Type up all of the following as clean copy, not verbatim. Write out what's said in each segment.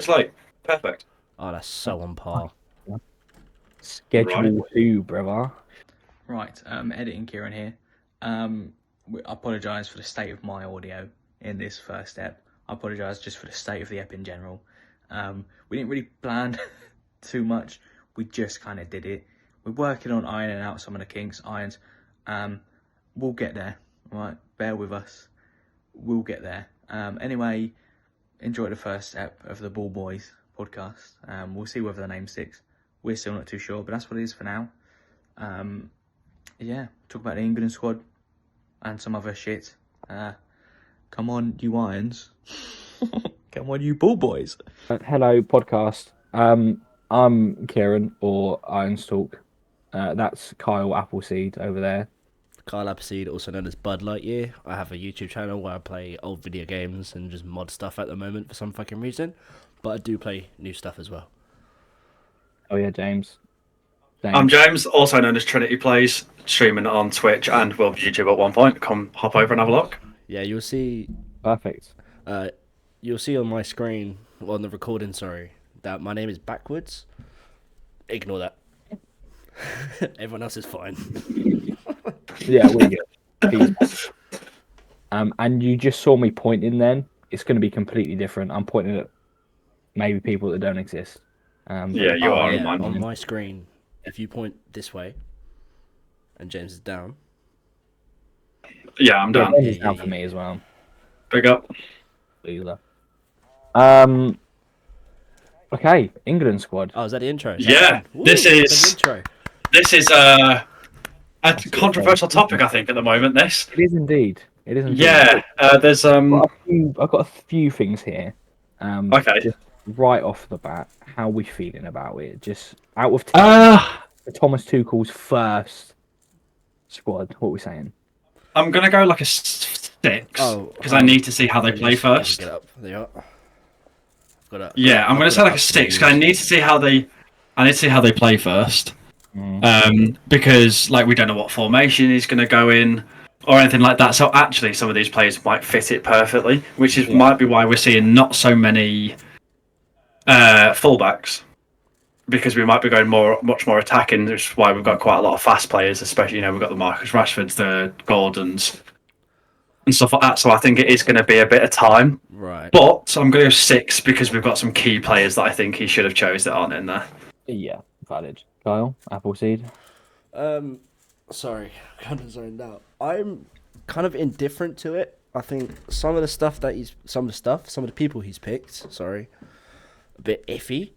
It's like perfect. Oh, that's so on par. Schedule who, brother? Right, editing Ciaran here. I apologise for the state of my audio in this first ep. I apologise just for the state of the ep in general. We didn't really plan too much. We just kind of did it. We're working on ironing out some of the kinks, irons. We'll get there, right? Bear with us. We'll get there. Anyway, enjoy the first ep of the BallBoys podcast. We'll see whether the name sticks. We're still not too sure, but that's what it is for now. Yeah, talk about the England squad and some other shit. Come on, you irons. Come on, you BallBoys. Hello, podcast. I'm Ciaran, or Irons Talk. That's Kyle Appleseed over there. Kyle Appleseed, also known as Bud Lightyear. I have a YouTube channel where I play old video games and just mod stuff at the moment for some fucking reason. But I do play new stuff as well. Oh yeah, James. I'm James, also known as Trinity Plays, streaming on Twitch and will be YouTube at one point. Come hop over and have a look. Yeah, you'll see. Perfect. You'll see on my screen, on the recording, sorry, that my name is backwards. Ignore that. Everyone else is fine. Yeah, we're good. And you just saw me pointing then. It's going to be completely different. I'm pointing at maybe people that don't exist. Yeah, you are Yeah, on mine. on my screen, if you point this way, and James is down. Yeah, I'm done. James is down for me as well. Big up. Loser. Okay, England squad. Oh, is that the intro? Yeah, Woo, this that's is- the intro. This is a controversial topic, I think, at the moment. This. It is indeed. It is indeed. Yeah, there's I've got a few things here. Okay. Just right off the bat, how are we feeling about it? Just out of 10, for Thomas Tuchel's first squad. What are we saying? I'm gonna go like a 6 because I need to see how they play first. Get up. There you are. Yeah, I'm gonna say like a 6 because I need to see how they. I need to see how they play first. Because like we don't know what formation he's gonna go in or anything like that. So actually, some of these players might fit it perfectly, which is might be why we're seeing not so many fullbacks. Because we might be going much more attacking, which is why we've got quite a lot of fast players, especially we've got the Marcus Rashfords, the Gordons, and stuff like that. So I think it is going to be a bit of time. Right. But I'm going to go 6 because we've got some key players that I think he should have chose that aren't in there. Yeah, valid. Kyle, Appleseed. Sorry, kind of zoned out. I'm kind of indifferent to it. I think some of the people he's picked, sorry, a bit iffy.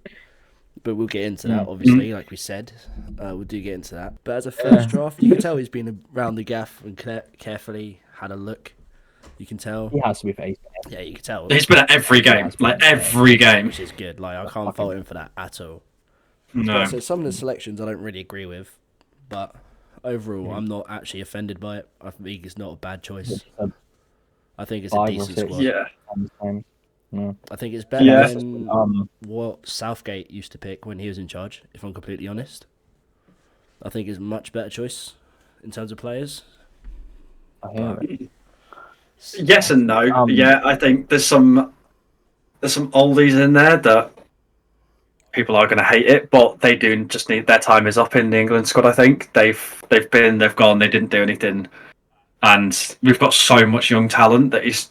But we'll get into that, obviously, like we said. We do get into that. But as a first draft, you can tell he's been around the gaff and carefully had a look. You can tell. He has to be faced. Yeah, you can tell. He's been at every game, every game. Which is good. Like, I can't fault him for that at all. No. So some of the selections I don't really agree with. But overall, I'm not actually offended by it. I think it's not a bad choice. I think it's a decent squad. Yeah. I think it's better than what Southgate used to pick when he was in charge, if I'm completely honest. I think it's a much better choice in terms of players. I hear it. Yes and no. Yeah, I think there's some oldies in there that people are going to hate it, but they do just need their time is up in the England squad. I think they've gone, they didn't do anything, and we've got so much young talent that is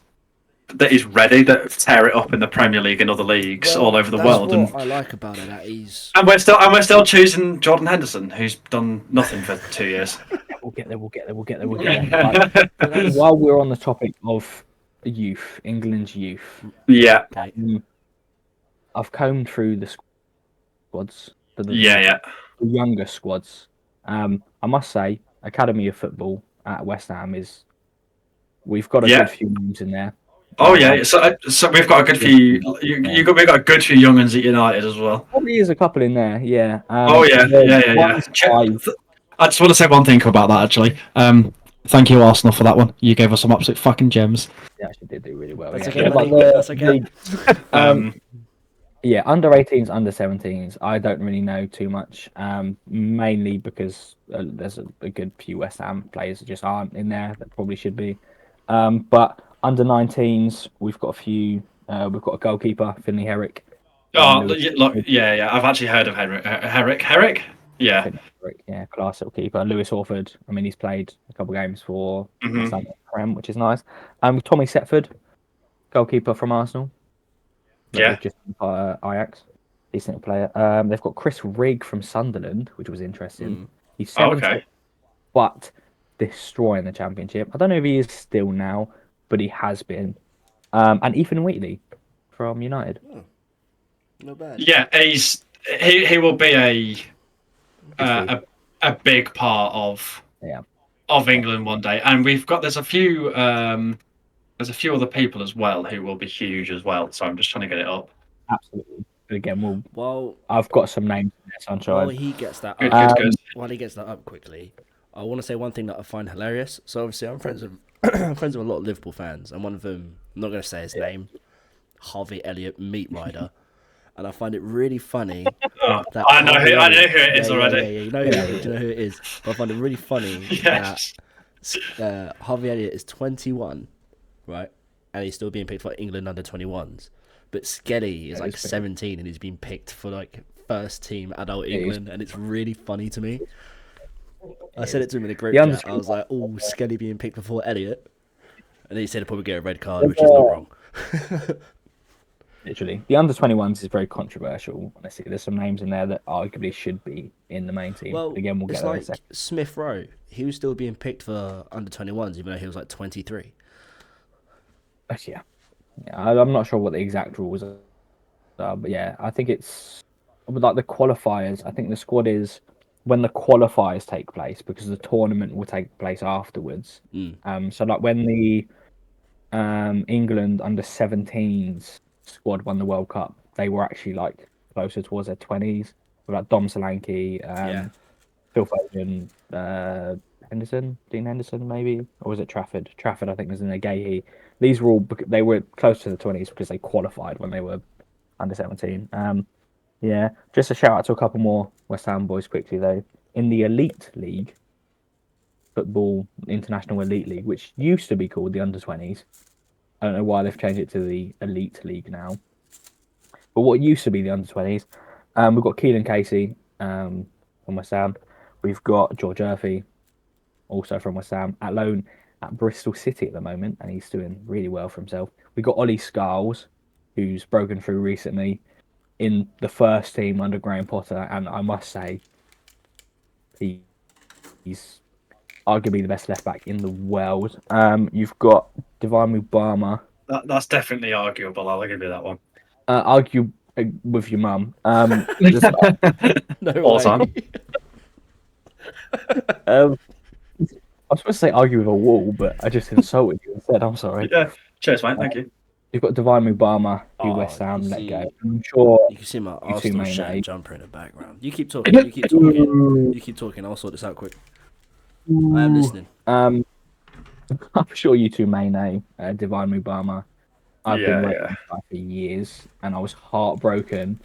ready to tear it up in the Premier League and other leagues all over the world. What I like about it, that he's and we're still choosing Jordan Henderson, who's done nothing for 2 years. We'll get there. Right. While we're on the topic of youth, England's youth, Yeah, I've combed through the squads. The younger squads. I must say, Academy of Football at West Ham we've got a good few names in there. Oh yeah, so we've got a good few. We've got a good few young ones at United as well. Probably is a couple in there, yeah. Yeah. I just want to say one thing about that actually. Thank you Arsenal for that one. You gave us some absolute fucking gems. They actually did do really well. That's Yeah, okay, that's okay. Yeah, under 18s, under 17s. I don't really know too much. Mainly because there's a good few West Ham players that just aren't in there that probably should be. But under 19s, we've got a few. We've got a goalkeeper, Finley Herrick. Yeah. I've actually heard of Herrick. Yeah. Yeah, class little keeper. Lewis Orford. I mean, he's played a couple of games for Mm-hmm. Prem, which is nice. Tommy Setford, goalkeeper from Arsenal. That they've just Ajax. Decent player. They've got Chris Rigg from Sunderland, which was interesting. He's 17, but destroying the Championship. I don't know if he is still now, but he has been. And Ethan Wheatley from United. Oh, not bad. Yeah, he will be a big part of England one day, and there's a few other people as well who will be huge as well. So I'm just trying to get it up. Absolutely. But again, I've got some names in there, Sunshine. While he gets that good. While he gets that up quickly, I want to say one thing that I find hilarious. So obviously, I'm friends with a lot of Liverpool fans, and one of them, I'm not going to say his name, Harvey Elliott, meat rider, and I find it really funny. That I know who it is already. Yeah, you know who it is. But I find it really funny that Harvey Elliott is 21, right, and he's still being picked for England under 21s. But Skelly is like 17 and he's been picked for like first team adult England, and it's really funny to me. I said it to him in a group chat. I was like, "Oh, Skelly being picked before Elliot," and he said he'll probably get a red card, which is not wrong. Literally, the under 21s is very controversial. Honestly, there's some names in there that arguably should be in the main team. Well, but again, we'll get there in a second. Smith Rowe, he was still being picked for under 21s, even though he was like 23. Yeah, I'm not sure what the exact rules are, but yeah, I think it's like the qualifiers. I think the squad is when the qualifiers take place, because the tournament will take place afterwards. So like when the England under 17s squad won the World Cup, they were actually like closer towards their 20s, with like Dom Solanke, Phil Foden, Dean Henderson maybe, or was it Trafford? Trafford, I think, was in their Gahey. These were all, they were close to the 20s because they qualified when they were under 17. Yeah, just a shout out to a couple more West Ham boys quickly though. In the Elite League, Football International Elite League, which used to be called the Under 20s. I don't know why they've changed it to the Elite League now. But what used to be the Under 20s, we've got Keelan Casey from West Ham. We've got George Murphy, also from West Ham, at loan at Bristol City at the moment, and he's doing really well for himself. We've got Ollie Scarles, who's broken through recently in the first team under Graham Potter, and I must say, he's arguably the best left back in the world. You've got Divine Mubama. That's definitely arguable. I'll give you that one. Argue with your mum. No all way. time. I was supposed to say argue with a wall, but I just insulted you instead. I'm sorry. Yeah. Cheers, mate. Thank you. You've got Divine Mubama, who West Ham let go. I'm sure you can see my Arsenal shirt and jumper in the background. You keep talking. You keep talking. I'll sort this out quick. I am listening. I'm sure you two may know Divine Mubama. I've been waiting for years, and I was heartbroken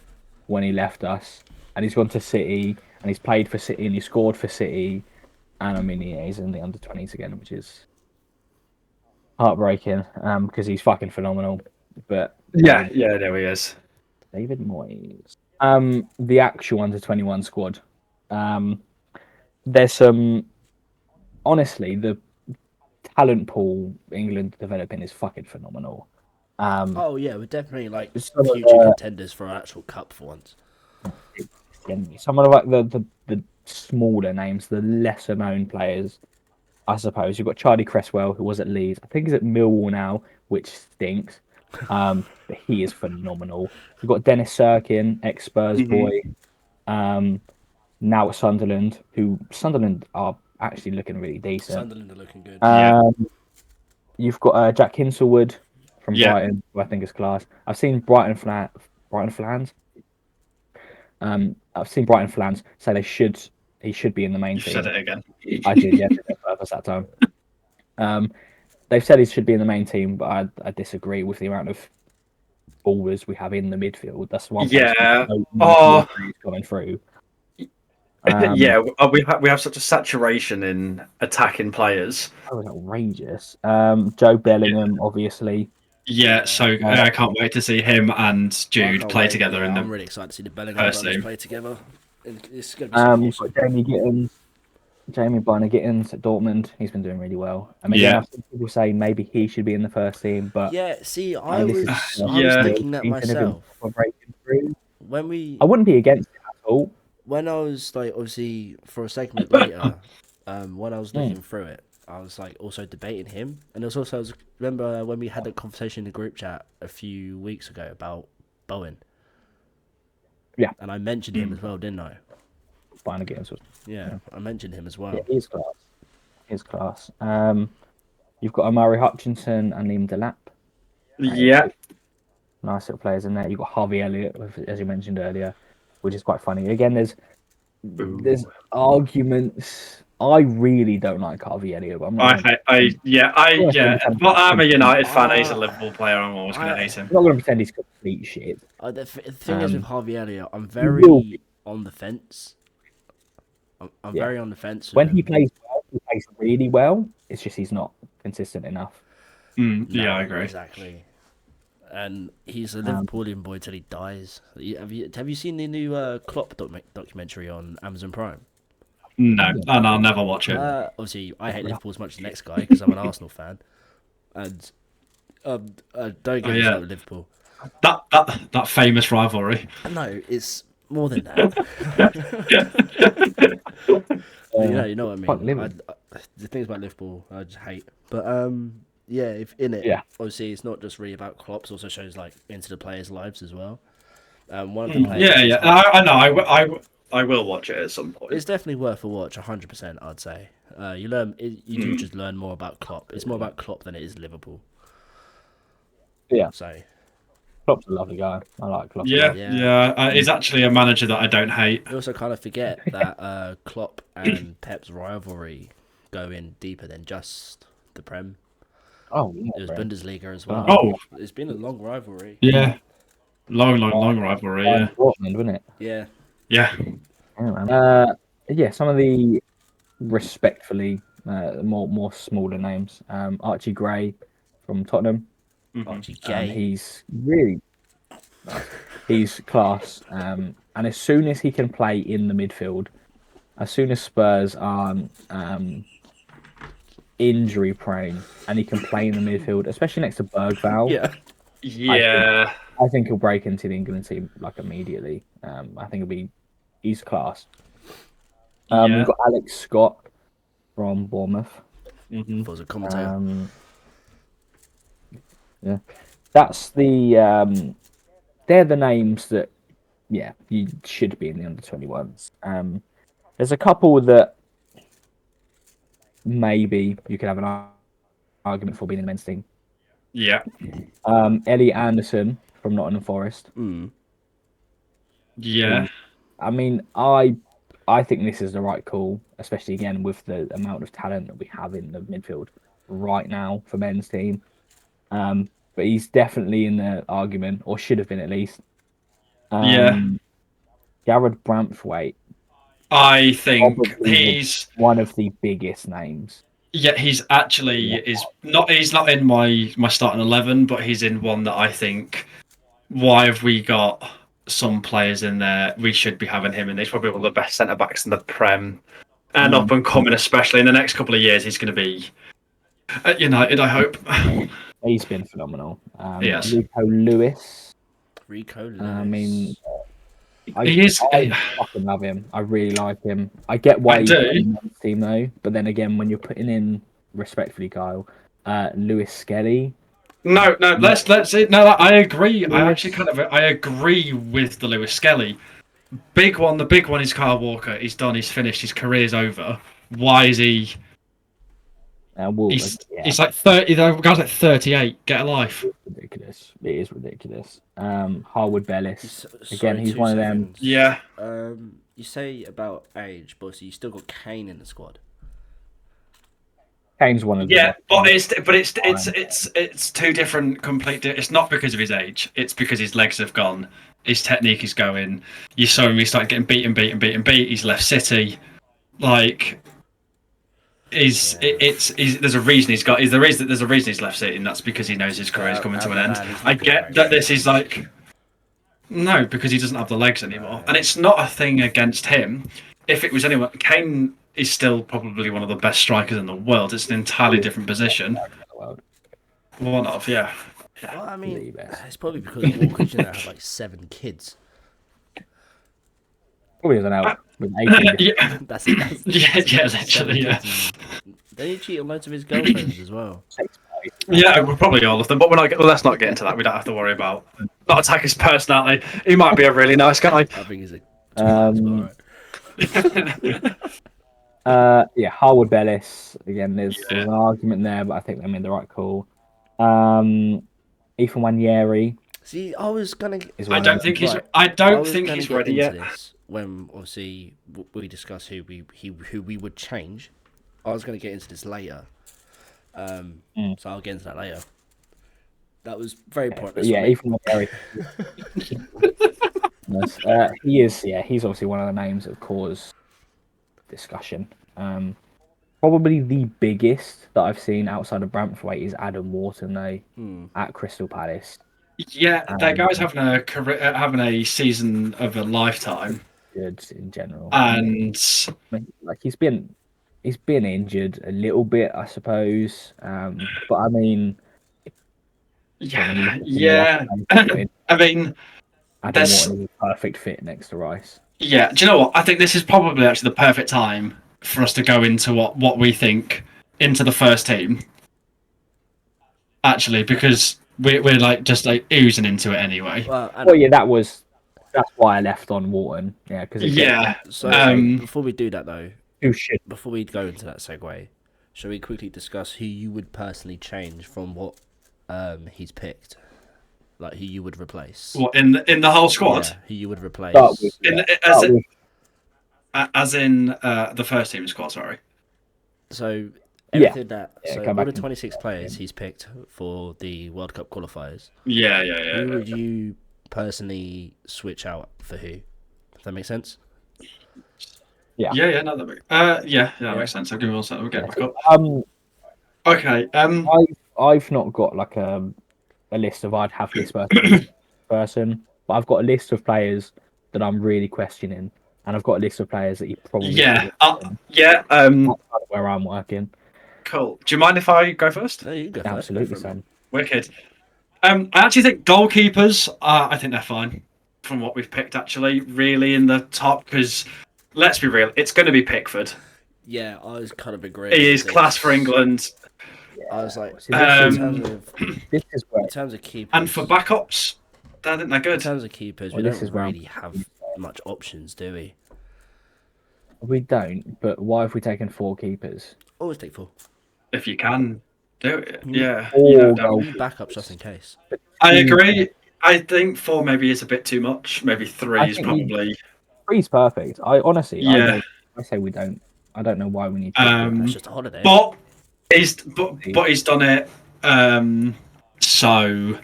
when he left us. And he's gone to City, and he's played for City, and he scored for City. And I mean, he's in the under 20s again, which is heartbreaking because he's fucking phenomenal. But there he is. David Moyes. The actual under 21 squad. There's some. Honestly, the talent pool England developing is fucking phenomenal. We're definitely like future contenders for our actual cup for once. Some of like the smaller names, the lesser known players, I suppose. You've got Charlie Cresswell, who was at Leeds. I think he's at Millwall now, which stinks. But he is phenomenal. You've got Dennis Sirkin, ex-Spurs boy, now at Sunderland, who Sunderland are actually looking really decent. Sunderland are looking good. You've got Jack Hinselwood from Brighton, who I think is class. I've seen Brighton Flans. I've seen Brighton Flans say he should be in the main team. You said it again. I did, yeah, purpose that time. They've said he should be in the main team, but I disagree with the amount of ballers we have in the midfield. That's one. Coming through. We have such a saturation in attacking players. That was outrageous. Joe Bellingham, obviously. Yeah, so I can't wait to see him and Jude play together in the I'm really excited to see the Bellingham brothers play together. It's going to be You've got Jamie Barner-Gittins at Dortmund. He's been doing really well. I mean, I've seen people say maybe he should be in the first team, but see, I was thinking that myself. I wouldn't be against it at all. When I was like, obviously, for a segment later, when I was looking through it, I was like also debating him, and there was also remember when we had that conversation in the group chat a few weeks ago about Bowen. Yeah, and I mentioned him as well, didn't I? Barner-Gittins was. Yeah, I mentioned him as well. Yeah, he's class. He's class. You've got Amari Hutchinson and Liam Delap. Yeah. Nice little players in there. You've got Harvey Elliott, as you mentioned earlier, which is quite funny. Again, there's arguments. I really don't like Harvey Elliott. But I'm not But I'm a United fan. He's a Liverpool player. I'm always going to hate him. I'm not going to pretend he's complete shit. The thing is with Harvey Elliott, I'm very on the fence. I'm very on the fence. When he plays well, he plays really well. It's just he's not consistent enough. Yeah, I agree. Exactly. And he's a Liverpoolian boy till he dies. Have you seen the new Klopp documentary on Amazon Prime? No, and I'll never watch it. Obviously, I hate Liverpool as much as the next guy because I'm an Arsenal fan. And don't get me started with Liverpool. That famous rivalry. No, it's more than that. You know what I mean. The things about Liverpool, I just hate. But if in it, obviously it's not just really about Klopp. It also shows like into the players' lives as well. One of the players. I know. I will watch it at some point. It's definitely worth a watch, 100%. I'd say. You do just learn more about Klopp. It's more about Klopp than it is Liverpool. Yeah. So. Klopp's a lovely guy. I like Klopp. Yeah. He's actually a manager that I don't hate. You also kind of forget that Klopp and Pep's rivalry go in deeper than just the Prem. Oh, yeah. It was Bundesliga as well. Oh. It's been a long rivalry. Yeah. Long rivalry, yeah. Dortmund, wasn't it? Yeah. Yeah. Some of the respectfully more smaller names. Archie Gray from Tottenham. Archie Gray. He's really nice. He's class. And as soon as he can play in the midfield, as soon as Spurs aren't injury prone and he can play in the midfield, especially next to Bergvall. Yeah. I think he'll break into the England team like immediately. I think he's class. We've got Alex Scott from Bournemouth. Was a commentator. Yeah, that's the they're the names that you should be in the under-21s. There's a couple that maybe you could have an argument for being in the men's team. Yeah. Elliot Anderson from Nottingham Forest. Yeah. I mean, I think this is the right call, especially again with the amount of talent that we have in the midfield right now for men's team. But he's definitely in the argument, or should have been at least. Jared Braithwaite. I think he's one of the biggest names. Yeah, he's actually he's not in my starting 11, but he's in one that I think. Why have we got some players in there? We should be having him in. He's probably one of the best centre backs in the Prem, and up and coming, especially in the next couple of years. He's going to be at United, I hope. He's been phenomenal. Yes. Rico Lewis. I mean, I fucking love him. I really like him. I get why he's in the team though, but then again, when you're putting in, respectfully, Kyle, Lewis Skelly. No. I agree. I agree with the Lewis Skelly. The big one is Kyle Walker. He's done. He's finished. His career's over. Why is he? He's like 30. The guy's like 38. Get a life. It's ridiculous. It is ridiculous. Harwood Bellis. Again, he's one of them. Yeah. You say about age, but so you still got Kane in the squad. Kane's one of them. Yeah, but it's two different complete. It's not because of his age. It's because his legs have gone. His technique is going. You saw him. He started getting beat. He's left City. Like. there's a reason there's a reason he's left City, and that's because he knows his career is coming to an end. I get that this is like no, because he doesn't have the legs anymore, and it's not a thing against him. If it was anyone, Kane is still probably one of the best strikers in the world. It's an entirely different position. One of, yeah. Well, I mean, it's probably because Walker's had like 7 kids. Probably doesn't help with 18. Yeah, That's literally, yeah. Then he cheated on loads of his girlfriends as well. Yeah, we're probably all of them, but let's not get into that. We don't have to worry about not attack his personality. He might be a really nice guy. I think he's a Harwood Bellis again. There's an argument there, but I think they made the right call. Ethan Wanyeri. See, I was gonna. I don't think he's ready yet. When obviously we discuss who we would change, I was gonna get into this later. So I'll get into that later. That was very pointless. Yeah, Ethan Wanyeri. He is. Yeah, he's obviously one of the names that caused discussion. Probably the biggest that I've seen outside of Braithwaite is Adam Wharton at Crystal Palace. Yeah, that guy's having a career, having a season of a lifetime. Good in general, and like he's been injured a little bit, I suppose. But I mean, yeah. I mean, Adam Wharton is a perfect fit next to Rice. Yeah, do you know what? I think this is probably actually the perfect time for us to go into what we think into the first team. Actually, because we're like just like oozing into it anyway. Well, yeah, that's why I left on Wharton. Yeah, because So before we do that though, shit. Before we go into that segue, shall we quickly discuss who you would personally change from what he's picked? Like who you would replace? What in the whole squad? Yeah, who you would replace? As in the first team squad. Sorry. So everything so all the 26 to players he's picked for the World Cup qualifiers. Yeah. Who would you personally switch out for who? Does that make sense? Yeah. No, that makes sense. I'll give you one second. We'll get back up. Okay. I've not got like a list of I'd have this person, but I've got a list of players that I'm really questioning, and I've got a list of players that you probably where I'm working. Cool. Do you mind if I go first? No, you go first. Absolutely, Sam. Wicked. I actually think goalkeepers. I think they're fine from what we've picked. Actually, really in the top because let's be real, it's going to be Pickford. Yeah, I was kind of agreeing. He is class for England. I was like, in terms of keepers, and for backups, I think they're good. In terms of keepers, we don't really have much options, do we? We don't. But why have we taken 4 keepers? Always take 4. If you can do it, yeah. Backups just in case. I agree. I think 4 maybe is a bit too much. Maybe 3 is probably. 3's perfect. I honestly, yeah. I say we don't. I don't know why we need. That's just a holiday. But he's done it. So,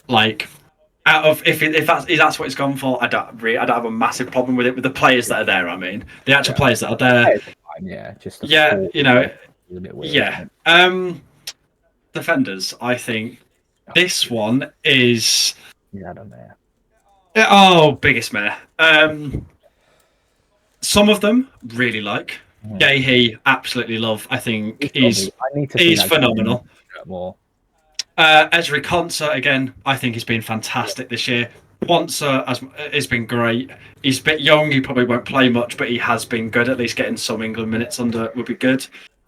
like, out of if that's what he's gone for, I don't have a massive problem with it with the players that are there. I mean, the actual players that are there. Yeah, just you know, a bit weird, yeah. Defenders, I think this one is. Yeah, I don't know. Oh, biggest mare. Some of them really like. Gahey, absolutely love. I think he's phenomenal. More. Ezri Konsa, again, I think he's been fantastic this year. Quansah has been great. He's a bit young, he probably won't play much, but he has been good. At least getting some England minutes under would be good.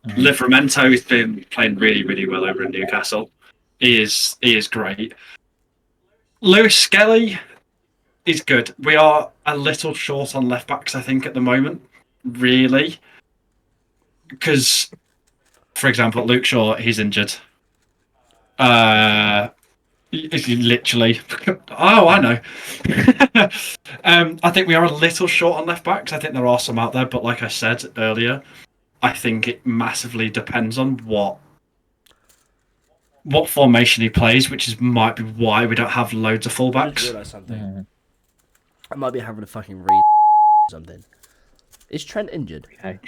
Livramento has been playing really, really well over in Newcastle. He is great. Lewis Skelly is good. We are a little short on left backs, I think, at the moment. Really. Because, for example, Luke Shaw, he's injured. Literally. Oh, I know. I think we are a little short on left backs. I think there are some out there, but like I said earlier, I think it massively depends on what formation he plays, which might be why we don't have loads of fullbacks. I just realised something. I might be having a fucking read something. Is Trent injured? Okay.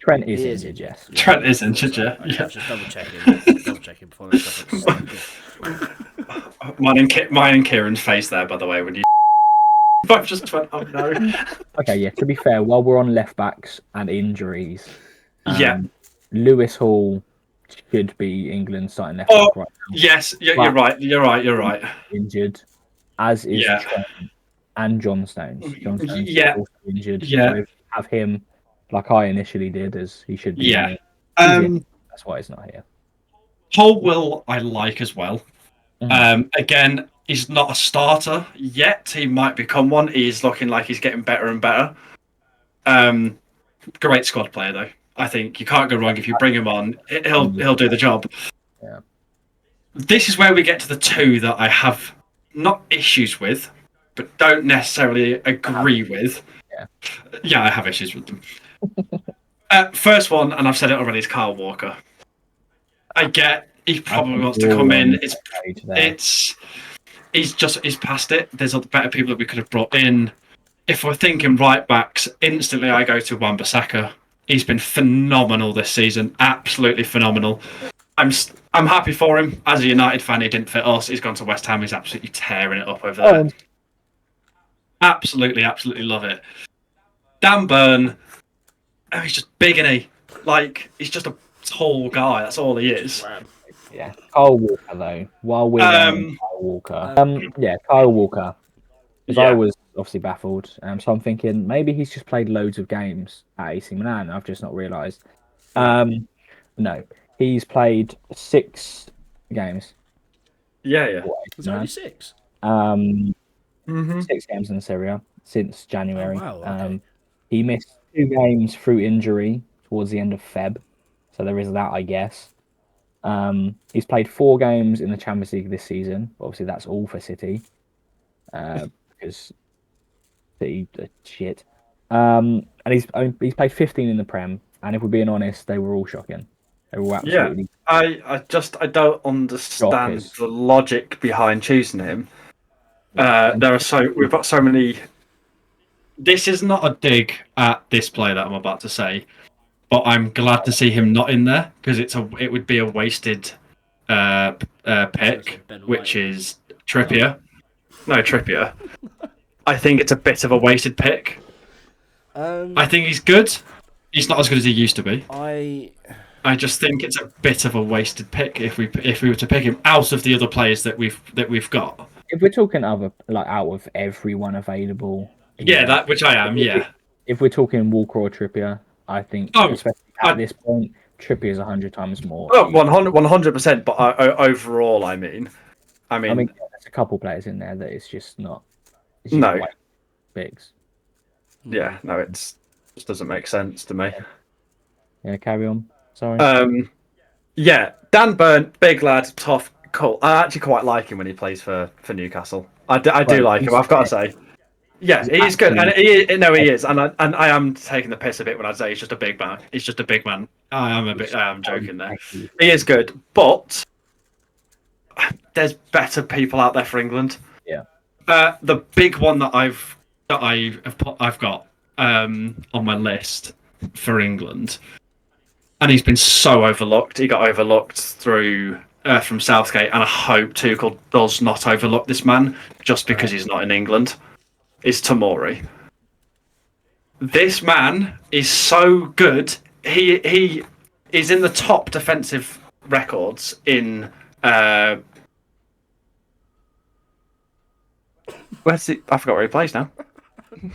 Trent is He is injured, yes. Trent is injured, yeah. Okay, Yeah. I was just double checking before I stuff. Mine and Kieran's face there, by the way, when you both just went, oh no. Okay, yeah. To be fair, while we're on left backs and injuries, Yeah. Lewis Hall should be England's starting left Oh, back right now. yes, you're right. You're right. Injured, as is Yeah. Trent and John Stones. John Stones Yeah. is also injured. Yeah. So if you have him, like I initially did, as he should be. Yeah. That's why he's not here. Will I like as well. Mhm. Again, he's not a starter yet. He might become one. He's looking like he's getting better and better. Great squad player though. I think you can't go wrong if you bring him on. He'll do the job. Yeah. This is where we get to the two that I have not issues with, but don't necessarily agree with. Yeah, I have issues with them. First one, and I've said it already, is Kyle Walker. I get he probably wants to come in. He's past it. There's other better people that we could have brought in. If we're thinking right backs, instantly I go to Wan-Bissaka. He's been phenomenal this season, absolutely phenomenal. I'm happy for him. As a United fan, he didn't fit us. He's gone to West Ham. He's absolutely tearing it up over there. Absolutely love it. Dan Burn, he's just big, and he's just a tall guy. That's all he is. Yeah, Kyle Walker though. While we're on Kyle Walker, Kyle Walker. Because I was obviously baffled, so I'm thinking maybe he's just played loads of games at AC Milan. I've just not realised. No, he's played 6 games. Yeah. It's only 6. 6 games in the Serie A since January. Oh, wow, okay. He missed 2 games through injury towards the end of Feb, so there is that, I guess. He's played 4 games in the Champions League this season. Obviously, that's all for City, because City are shit. And he's played 15 in the Prem, and if we're being honest, they were all shocking. They were absolutely. I don't understand shockers. the logic behind choosing him. We've got so many. This is not a dig at this player that I'm about to say, but I'm glad to see him not in there because it would be a wasted pick, which is Trippier. No, Trippier. I think it's a bit of a wasted pick. I think he's good. He's not as good as he used to be. I just think it's a bit of a wasted pick if we were to pick him out of the other players that we've got. If we're talking out of everyone available, which I am. If we're talking Walker or Trippier, I think, especially at this point, Trippier is 100 times more. 100%. But overall, I mean, there's a couple players in there that it's just not. No. Bigs. Yeah, no, it just doesn't make sense to me. Yeah, carry on. Sorry. Dan Burn, big lad, tough, cool. I actually quite like him when he plays for Newcastle. I do like him. I've got to say. Yeah, he's good, and he is, and I am taking the piss a bit when I say he's just a big man. He's just a big man. I am joking there. He is good, but there's better people out there for England. Yeah. The big one that I've got on my list for England, and he's been so overlooked. He got overlooked through from Southgate, and I hope Tuchel does not overlook this man just because he's not in England. Is Tomori. This man is so good. He is in the top defensive records in where's he? I forgot where he plays now.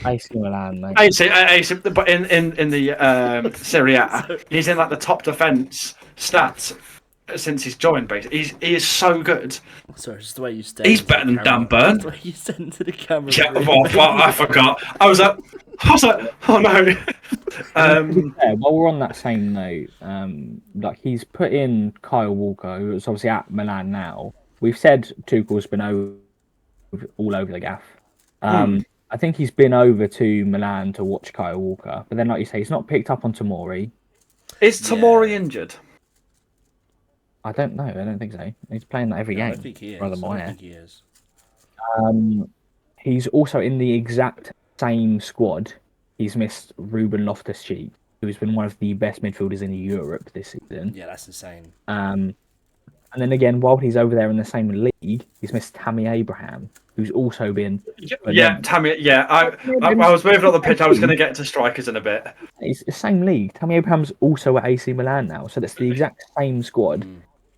AC Milan, mate. AC, but in the Serie A, he's in the top defense stats since he's joined. Basically, he is so good. Sorry, just the way you stare. He's better than Dan Burn. The way you said into the camera. Yeah, I forgot. I was like, oh no. While we're on that same note, he's put in Kyle Walker, who's obviously at Milan now. We've said Tuchel's been all over the gaff. I think he's been over to Milan to watch Kyle Walker, but then, like you say, he's not picked up on Tomori. Is Tomori injured? I don't know. I don't think so. He's playing that every game. I think he is. Rather I think he is. He's also in the exact same squad. He's missed Ruben Loftus-Cheek. who's been one of the best midfielders in Europe this season. Yeah, that's insane. And then again, while he's over there in the same league, he's missed Tammy Abraham, who's also been Tammy. Yeah, I was moving on the pitch. I was going to get to strikers in a bit. It's the same league. Tammy Abraham's also at AC Milan now, so that's the exact same squad.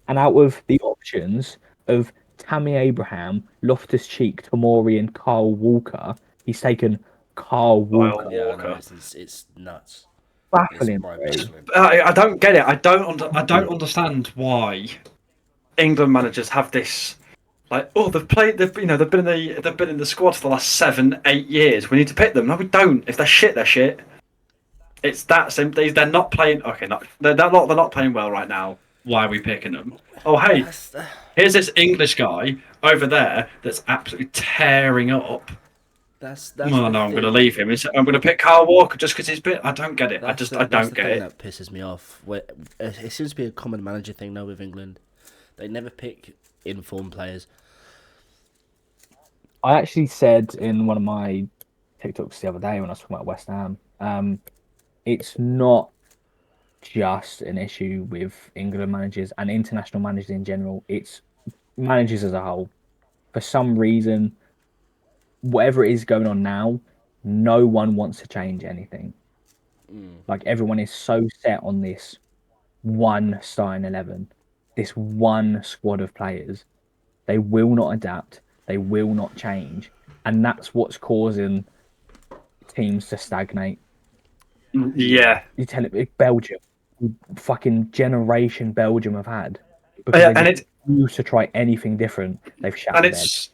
And out of the options of Tammy Abraham, Loftus-Cheek, Tomori, and Carl Walker, he's taken Carl Walker. Yeah, no, it's nuts. Baffling. I don't get it. I don't understand why England managers have this. Like, they've been in the squad for the last 7-8 years. We need to pick them. No, we don't. If they're shit, they're shit. It's that simple. They're not playing. Okay, they're not playing well right now. Why are we picking them? Oh, hey, here's this English guy over there that's absolutely tearing up. That's no, I'm going to leave him. I'm going to pick Carl Walker just because he's bit. I don't get it. I don't get it. That pisses me off. It seems to be a common manager thing now with England. They never pick informed players. I actually said in one of my TikToks the other day when I was talking about West Ham, it's not just an issue with England managers and international managers in general. It's managers as a whole. For some reason, whatever it is going on now, no one wants to change anything. Like, everyone is so set on this one starting 11, this one squad of players. They will not adapt. They will not change. And that's what's causing teams to stagnate. Yeah. You tell it, Belgium, fucking generation Belgium have had. And it's used to try anything different. They've shut and it's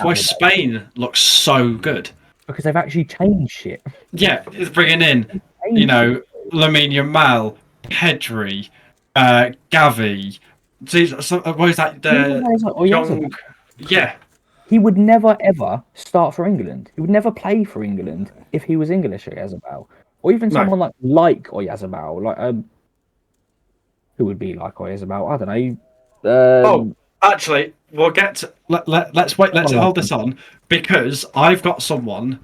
why Spain looks so good, because they've actually changed shit. Yeah, it's bringing in Lamine Yamal, Pedri, Gavi. What is that? Young. Yeah. He would never ever start for England. He would never play for England if he was English, Oyarzabal, or even someone like Oyarzabal, like who would be like Oyarzabal? I don't know. Actually, we'll get to, let's wait. Let's hold this on, because I've got someone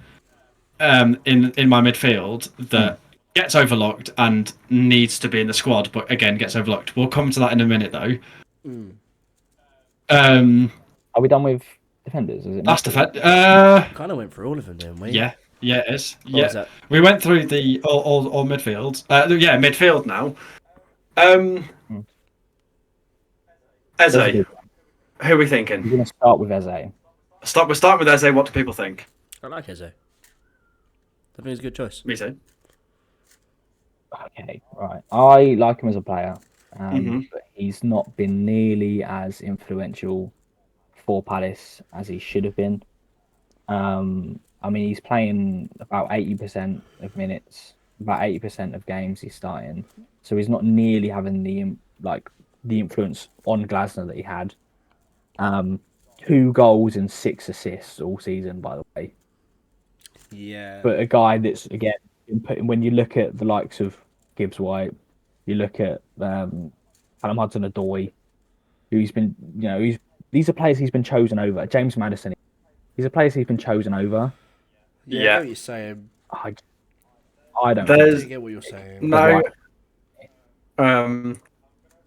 in my midfield that gets overlooked and needs to be in the squad, but again gets overlooked. We'll come to that in a minute, though. Are we done with defenders? Is it? That's defend. Kind of went through all of them, didn't we? Yeah, it is. Yeah, we went through the all midfield. Midfield now. Eze, who are we thinking? We're going to start with Eze. We'll start with Eze. What do people think? I like Eze. I think it's a good choice. Me too. Okay, right. I like him as a player, but he's not been nearly as influential for Palace as he should have been. I mean, he's playing about 80% of minutes, about 80% of games he's starting, so he's not nearly having the influence on Glasner that he had. 2 goals and 6 assists all season, by the way. Yeah. But a guy that's, again, when you look at the likes of Gibbs White, you look at Callum Hudson-Odoi, who's been, these are players he's been chosen over. James Maddison, these are players he's been chosen over. Yeah. I know what you're saying. I don't get what you're saying. No.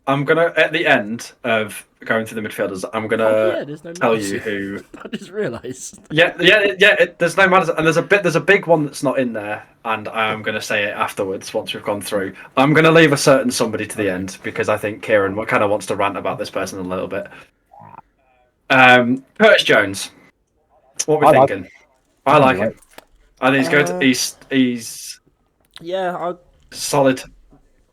I'm gonna, at the end of going through the midfielders, I'm gonna tell you who. I just realised. Yeah. There's no matters, and there's a big one that's not in there, and I'm gonna say it afterwards once we've gone through. I'm gonna leave a certain somebody to the end because I think Ciaran kind of wants to rant about this person a little bit. Curtis Jones. What are we thinking? I like him. I think he's good. He's solid.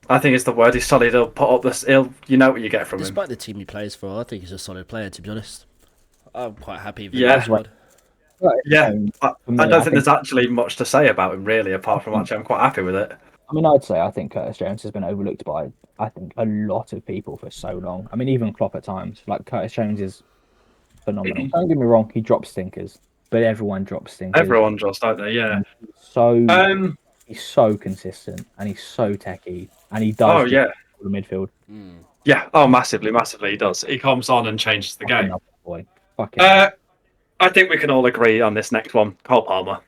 I think it's the word. He's solid. He'll put up this. You know what you get from him. Despite the team he plays for, I think he's a solid player. To be honest, I'm quite happy with him. Yeah. I don't think there's actually much to say about him really, apart from actually I'm quite happy with it. I mean, I'd say I think Curtis Jones has been overlooked by a lot of people for so long. I mean, even Klopp at times. Like, Curtis Jones is phenomenal. Don't get me wrong, he drops stinkers, but everyone drops stinkers. Everyone drops, don't they? Yeah. He's so consistent and he's so techie, and he does. The midfield. Yeah. Oh, massively. He does. He comes on and changes the game. Boy. I think we can all agree on this next one. Cole Palmer.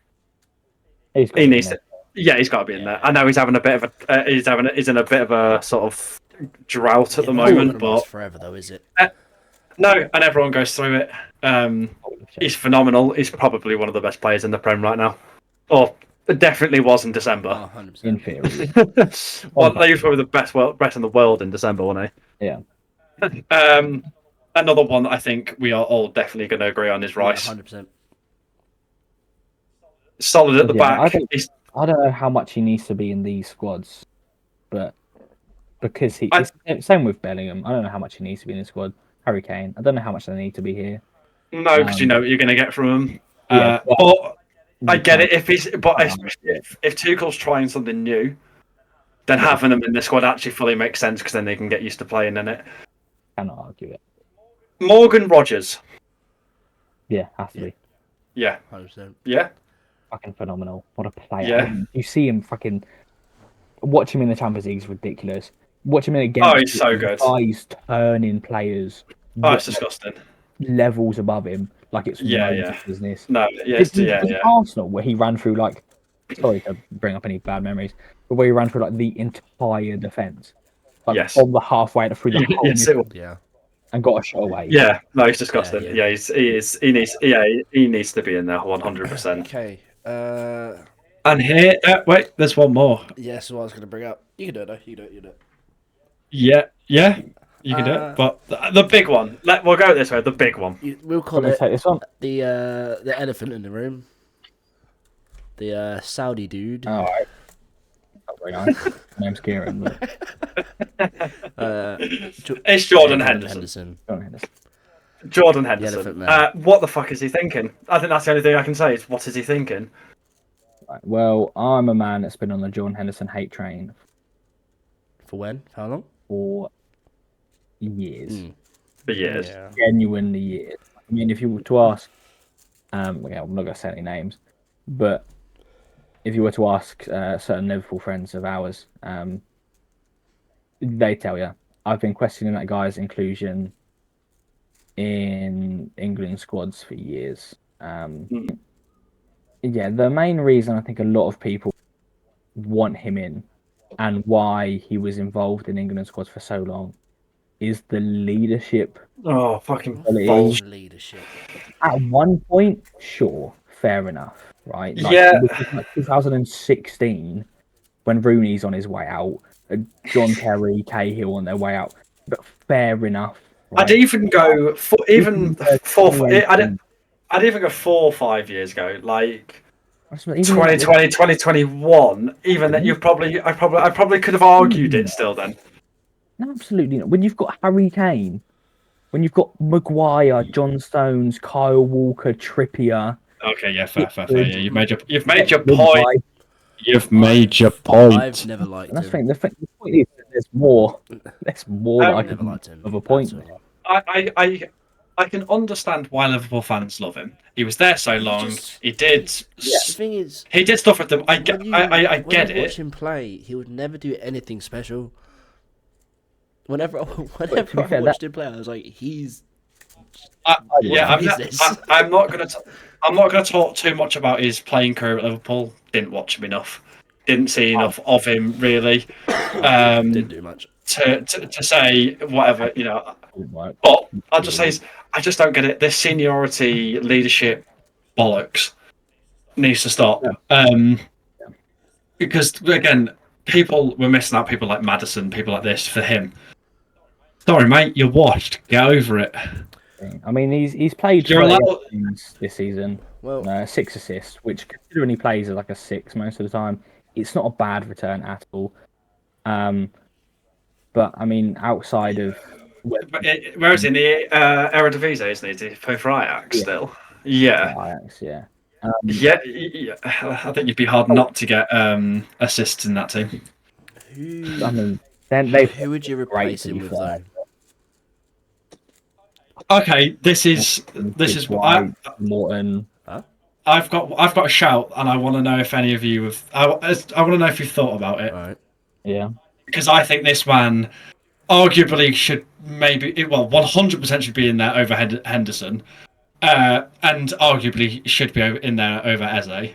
He needs Yeah, he's got to be in there. I know he's having a bit of a he's in a bit of a sort of drought at the moment, but forever though, is it? No, and everyone goes through it. He's phenomenal. He's probably one of the best players in the Prem right now, or definitely was in December. 100%. In theory. Well, he was probably the best in the world in December, wasn't he? Yeah. Another one that I think we are all definitely going to agree on is Rice. 100%. Solid at the back. I don't know how much he needs to be in these squads, but because same with Bellingham. I don't know how much he needs to be in the squad. Harry Kane. I don't know how much they need to be here. No, because you know what you're going to get from him. But I get it if Tuchel's trying something new, then having him in the squad actually fully makes sense because then they can get used to playing in it. Cannot argue it. Morgan Rogers. Yeah, has to be. Yeah. 100%. Yeah. Fucking phenomenal. What a player. Yeah. I mean, you see him fucking... Watch him in the Champions League is ridiculous. Watch him in a game. Oh, he's so good. He's turning players. Oh, it's disgusting. Levels above him. Like it's business. No, yes, yeah. Arsenal, where he ran through like... Sorry to bring up any bad memories. But where he ran through like the entire defence. Like from the halfway through the whole yeah. And got a shot away. Yeah, no, he's disgusting. Yeah, he needs to be in there 100%. Okay. And here, wait, there's one more. Yeah, so I was going to bring up. You can do it, though. You do it. Yeah, you can do it. But the big one, we'll go this way. The big one. We'll call it this one. The elephant in the room. The Saudi dude. Oh, right. Not very nice. My name's Ciaran. It's Jordan Henderson. Jordan Henderson. What the fuck is he thinking? I think that's the only thing I can say is what is he thinking? Right, well, I'm a man that's been on the Jordan Henderson hate train. For when? How long? For years. For years. Yeah. Genuinely years. I mean, if you were to ask, I'm not going to say any names, but if you were to ask certain Liverpool friends of ours, they tell you, I've been questioning that guy's inclusion in England squads for years. Yeah, the main reason I think a lot of people want him in and why he was involved in England squads for so long is the leadership. Oh, fucking leadership. At one point, sure, fair enough, right? Like, yeah. Like 2016, when Rooney's on his way out, John Terry, Cahill on their way out, but fair enough. Right? I'd even go I'd even go 4 or 5 years ago, like 2020, 2021. Even that, I probably could have argued it still then. No, absolutely not. When you've got Harry Kane, when you've got Maguire, John Stones, Kyle Walker, Trippier. Okay, yeah, fair. Yeah, you've made your point. You've made your point. I've never liked him. The point is that there's more. There's more I've never liked him. Of a point. I can understand why Liverpool fans love him. He was there so long. He did. The thing is, he did stuff with them. I get when I it. watch him play, he would never do anything special. Whenever I watched him play, I was like, he's. I'm not gonna talk too much about his playing career at Liverpool. Didn't watch him enough. Didn't see enough of him really. Didn't do much to say whatever, you know. But I'll just say I just don't get it. This seniority leadership bollocks needs to stop. Because again, people were missing out. People like Maddison, people like this for him. Sorry, mate, you're washed. Get over it. I mean, he's played games this season. Well, 6 assists, which considering he plays as like a 6 most of the time, it's not a bad return at all. But I mean, outside of where is he in the Eredivisie? Isn't he? Does he play for Ajax still? Yeah. Ajax, yeah. Yeah. I think you'd be hard not to get assists in that team. Who would you replace him with though? Okay, this is what Morton. I've got a shout, and I want to know if any of you have. I want to know if you've thought about it. Right. Yeah. Because I think this man arguably should 100% should be in there over Henderson, and arguably should be in there over Eze.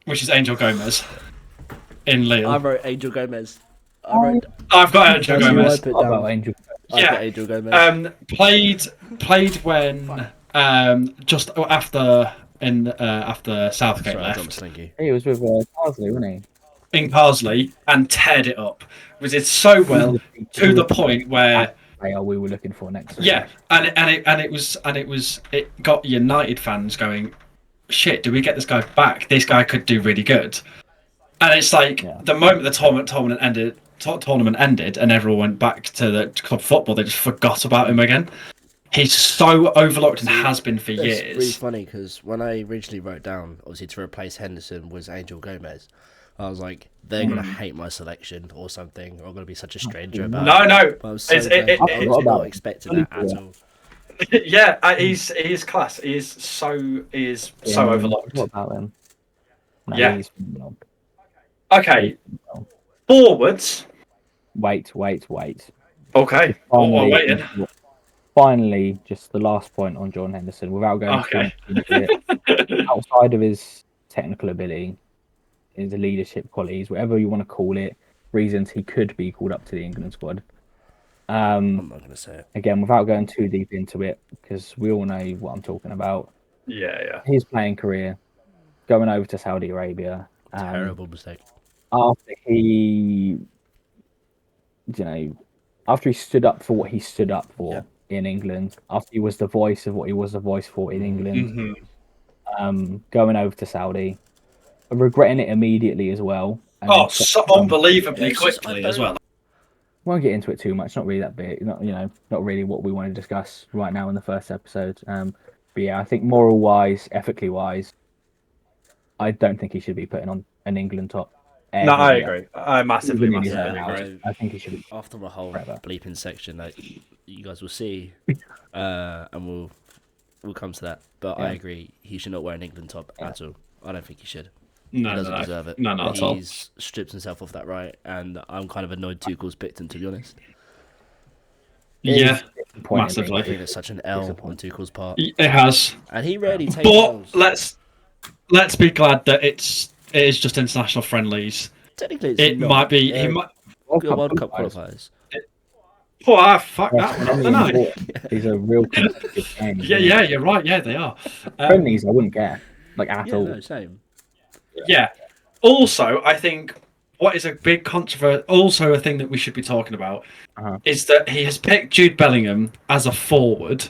which is Angel Gomez in Lille. I wrote Angel Gomez. I've got Angel Gomez. I've got Angel Gomez. Played when just after Southgate left. He was with Parsley, wasn't he? In Parsley, and teared it up. We did so well to the point where we were looking for next. Yeah, and it got United fans going, shit, do we get this guy back? This guy could do really good. And it's like the moment the tournament ended and everyone went back to the club football, they just forgot about him again. He's so overlooked and has been for years. It's really funny because when I originally wrote down, obviously to replace Henderson was Angel Gomez, I was like, they're going to hate my selection or something, or I'm going to be such a stranger about it. No. But I was not expecting that at all. Yeah, he's class. He's so overlooked. What about him? No, yeah. Okay. Forwards. Wait. Okay. I'm waiting. Finally, just the last point on Jordan Henderson, without going into it, outside of his technical ability, his leadership qualities, whatever you want to call it, reasons he could be called up to the England squad. I'm not going to say it. Again, without going too deep into it, because we all know what I'm talking about. Yeah. His playing career, going over to Saudi Arabia. Terrible mistake. After he stood up for what he stood up for in England, after he was the voice of what he was the voice for in England, going over to Saudi, regretting it immediately as well. So unbelievably quickly as well. Won't get into it too much. Not really that big. Not really what we want to discuss right now in the first episode. But yeah, I think moral wise, ethically wise, I don't think he should be putting on an England top. No, I agree. I massively agree. I think he should be. After the whole bleeping section that you guys will see, and we'll come to that. But I agree, he should not wear an England top at all. I don't think he should. No, he doesn't deserve it. No, at all. He's stripped himself off that right, and I'm kind of annoyed Tuchel's picked him, to be honest. Yeah, massively. I think it's such an L on Tuchel's part. It has. And he rarely takes L's. But let's be glad that it is just international friendlies. Technically, it's not. Might be. He might. World Cup qualifiers. Fuck that. I don't know. He's a real competitive game. Yeah, you're right. Yeah, they are. Friendlies, I wouldn't care. At all. No, same. Yeah. Also, I think what is a big controversy, also a thing that we should be talking about, is that he has picked Jude Bellingham as a forward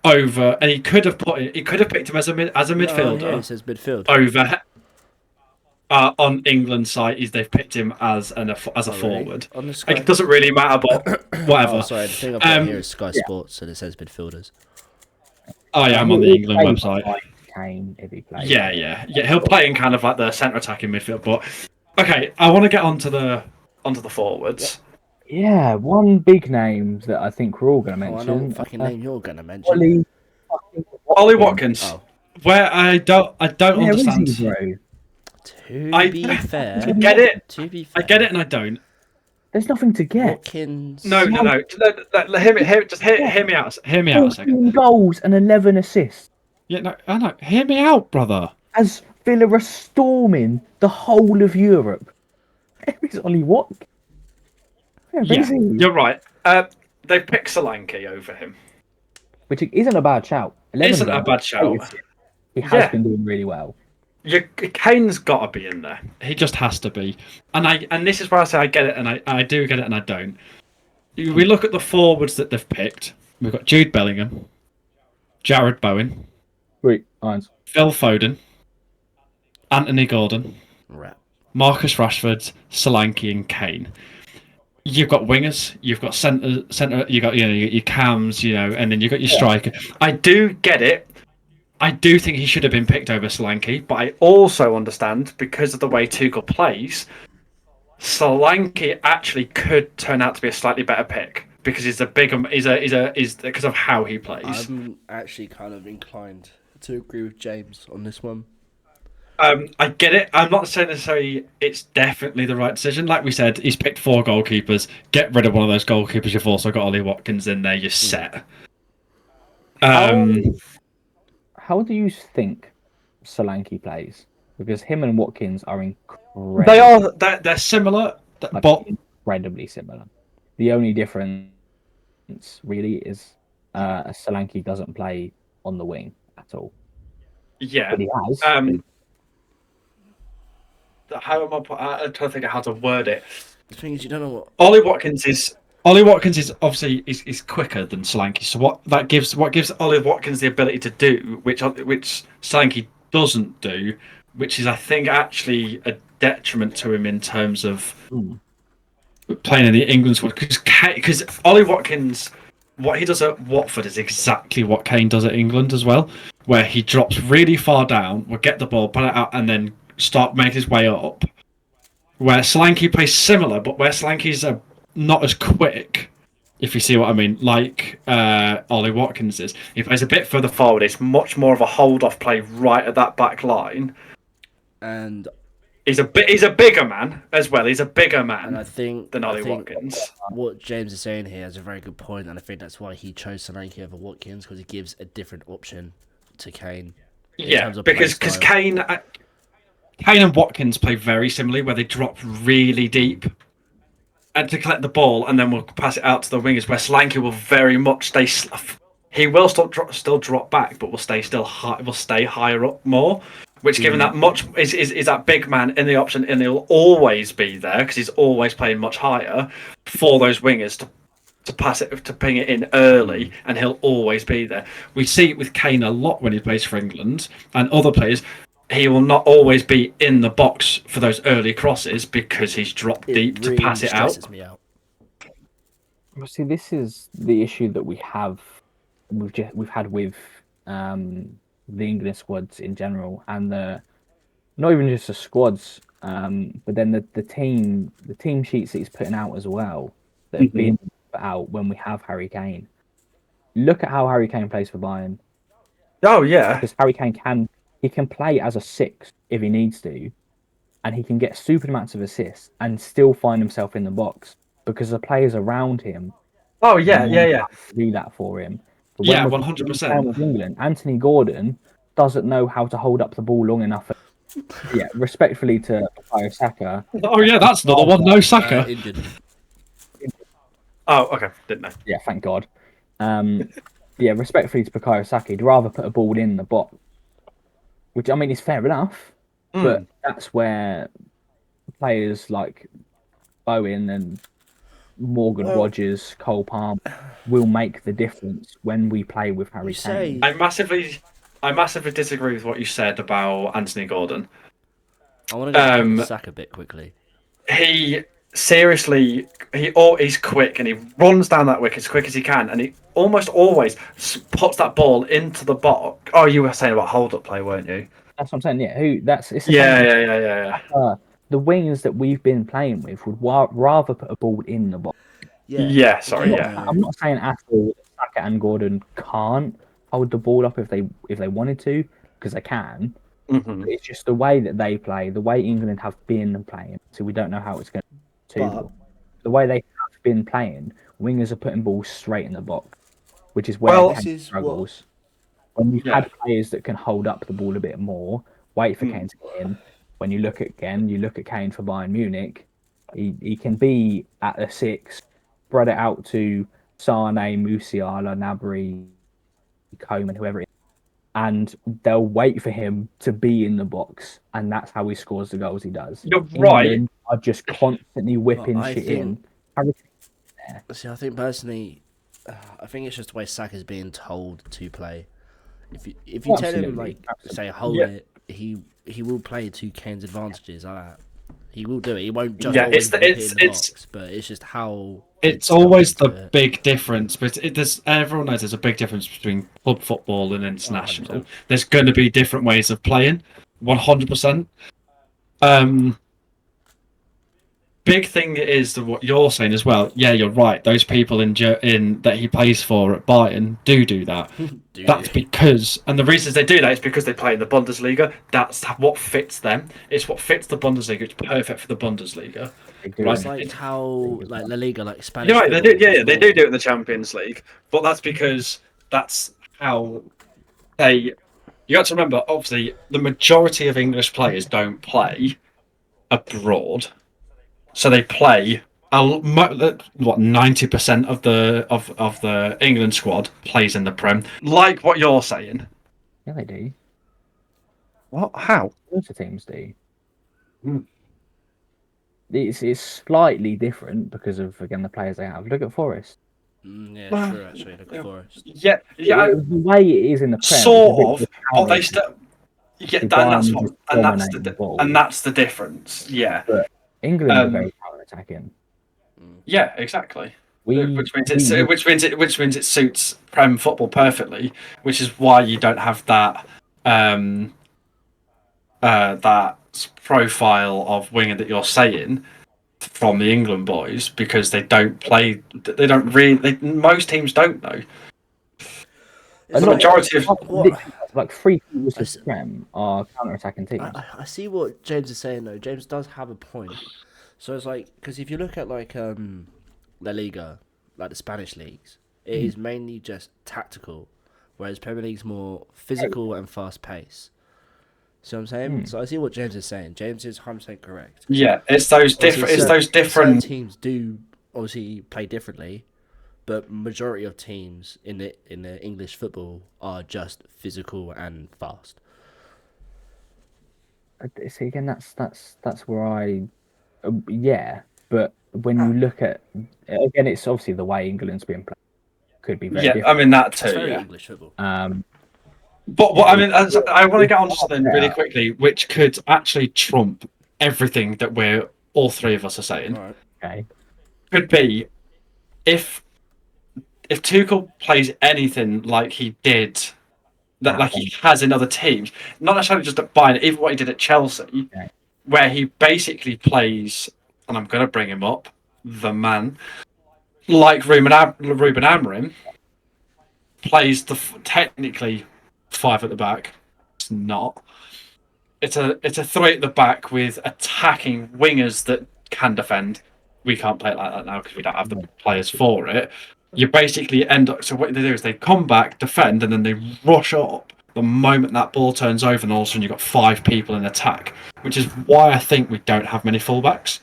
over, and he could have picked him as a midfielder. Yeah, it says midfield. Over on England's site, they've picked him as a forward. On the Sky... It doesn't really matter, but whatever. Sorry, the thing I've got here is Sky Sports, and it says midfielders. Oh yeah, I'm on the England website. If he plays. Yeah. He'll play in kind of like the centre attacking midfield. But okay, I want to get onto the forwards. Yeah, one big name that I think we're all going to mention. I know what fucking name you're going to mention. Ollie Watkins. Oh. Where I don't understand. Is he, bro? To be fair, I get it. I get it, and I don't. There's nothing to get. Watkins. No. Hear me out. Hear me out a second. 14 goals and 11 assists. Yeah, no, I know. Hear me out, brother. As Villa are storming the whole of Europe. It's Ollie Watkins. Yeah, you're right. They picked Solanke over him. Which isn't a bad shout. Isn't a bad shout. He has been doing really well. Kane's got to be in there. He just has to be. And this is where I say I get it, and I do get it, and I don't. We look at the forwards that they've picked. We've got Jude Bellingham, Jared Bowen, Phil Foden, Anthony Gordon, Marcus Rashford, Solanke, and Kane. You've got wingers, you've got centre, you've got your cams, and then you've got your striker. I do get it. I do think he should have been picked over Solanke, but I also understand because of the way Tuchel plays, Solanke actually could turn out to be a slightly better pick because he's because of how he plays. I'm actually kind of inclined to agree with James on this one. I get it. I'm not saying necessarily it's definitely the right decision. Like we said, he's picked 4 goalkeepers. Get rid of one of those goalkeepers. You've also got Ollie Watkins in there. You're set. How do you think Solanke plays? because him and Watkins are incredible. They're similar, like, but incredibly similar. The only difference really is Solanke doesn't play on the wing at all. Yeah, but he has. How am I'm trying to think of how to word it. The thing is, you don't know what Ollie Watkins is obviously is quicker than Solanke. So what gives Ollie Watkins the ability to do, which Solanke doesn't do, which is I think actually a detriment to him in terms of playing in the England squad, because Ollie Watkins, what he does at Watford is exactly what Kane does at England as well, where he drops really far down, will get the ball, put it out, and then start making his way up. Where Solanke plays similar, but where Solanke's not as quick, if you see what I mean, like Ollie Watkins is. He plays a bit further forward. It's much more of a hold-off play right at that back line. and He's a bigger man as well. He's a bigger man and I think than Ollie Watkins. What James is saying here is a very good point, and I think that's why he chose Solanke over Watkins, because he gives a different option to Kane. Yeah, because Kane and Watkins play very similarly, where they drop really deep and to collect the ball, and then we'll pass it out to the wingers. Where Solanke will very much stay. He will still drop back, but will stay higher up more. Which, given that much is that big man in the option, and he'll always be there because he's always playing much higher for those wingers to pass it, to ping it in early, and he'll always be there. We see it with Kane a lot when he plays for England and other players. He will not always be in the box for those early crosses because he's dropped deep to pass it out. Me out. See, this is the issue that we've had with the England squads in general, and not even just the squads, but then the team sheets that he's putting out as well that have been put out when we have Harry Kane. Look at how Harry Kane plays for Bayern. Oh yeah, because Harry Kane can play as a 6 if he needs to, and he can get stupid amounts of assists and still find himself in the box because the players around him. Oh yeah. Do that for him. But 100%. With England, Anthony Gordon doesn't know how to hold up the ball long enough. Yeah, respectfully to Bukayo Saka. Oh yeah, that's another one. No Saka. Oh okay, didn't know. Yeah, thank God. Yeah, respectfully to Bukayo Saka, he'd rather put a ball in the box, which I mean is fair enough, but that's where players like Bowen and Morgan Rogers, Cole Palmer will make the difference when we play with Harry Kane. I massively disagree with what you said about Anthony Gordon. I want to go to Saka a bit quickly. He's quick and he runs down that wicket as quick as he can, and he almost always puts that ball into the box. Oh, you were saying about hold-up play, weren't you? That's what I'm saying. Yeah, Yeah. The wingers that we've been playing with would rather put a ball in the box. Yeah. I'm not saying at all that Saka and Gordon can't hold the ball up if they wanted to, because they can. It's just the way that they play, the way England have been playing. So we don't know how it's going to. The way they have been playing, wingers are putting balls straight in the box, which is where Kane struggles. When you've had players that can hold up the ball a bit more, wait for Kane to get in. When you look at Kane for Bayern Munich, he can be at a 6, spread it out to Sane, Musiala, Gnabry, Coman, whoever it is, and they'll wait for him to be in the box, and that's how he scores the goals he does. You're right. England are just constantly whipping shit in. See, I think personally, I think it's just the way Saka's being told to play. If you tell him say hold it, he will play to Kane's advantages. He will do it. He won't just always whip it in the box, but it's just how. It's always the big difference, but everyone knows there's a big difference between club football and international. There's going to be different ways of playing, 100%. Big thing is what you're saying as well. Yeah, you're right. Those people in that he plays for at Bayern do that. That's because, and the reasons they do that is because they play in the Bundesliga. That's what fits them. It's what fits the Bundesliga. It's perfect for the Bundesliga. It's like how La Liga, like Spanish. You're right. They do. Yeah, they do it in the Champions League, but that's because that's how they You got to remember, obviously, the majority of English players don't play abroad, so they play. What 90% of the England squad plays in the Prem. Like what you're saying. Yeah, they do. What? How? Lots of teams do. Hmm. It's slightly different because of, again, the players they have. Look at Forest. Yeah, true. Actually, look at Forest. Yeah. The way it is in the Prem, Sort of, but they still. Yeah, and that's the difference. Yeah, but England are very counter-attacking. Yeah, exactly. Which means it suits Prem football perfectly, which is why you don't have that that profile of winger that you're saying from the England boys, because they don't play. They don't really. Most teams don't know. The majority of like 3/4 of Prem are counter-attacking teams. I see what James is saying though. James does have a point. So it's like, because if you look at like La Liga, like the Spanish leagues, it is mainly just tactical, whereas Premier League's more physical and fast paced. See what I'm saying? So I see what James is saying. James is 100% correct. Yeah, it's those different. It's those different teams do obviously play differently, but majority of teams in the English football are just physical and fast. See, again, that's where I, but when you look at, again, it's obviously the way England's being played could be very different. I mean that too. It's very English football. But what I mean, I want to get on to something really quickly, which could actually trump everything that we're all three of us are saying. Right. Okay. Could be if Tuchel plays anything like he did, like he has in other teams, not necessarily just at Bayern, even what he did at Chelsea, where he basically plays, and I'm going to bring him up, the man, like Ruben Amorim, plays technically 5 at the back. It's not. It's a 3 at the back with attacking wingers that can defend. We can't play it like that now because we don't have the players for it. You basically end up. So what they do is they come back, defend, and then they rush up the moment that ball turns over, and all of a sudden you've got 5 people in attack. Which is why I think we don't have many fullbacks.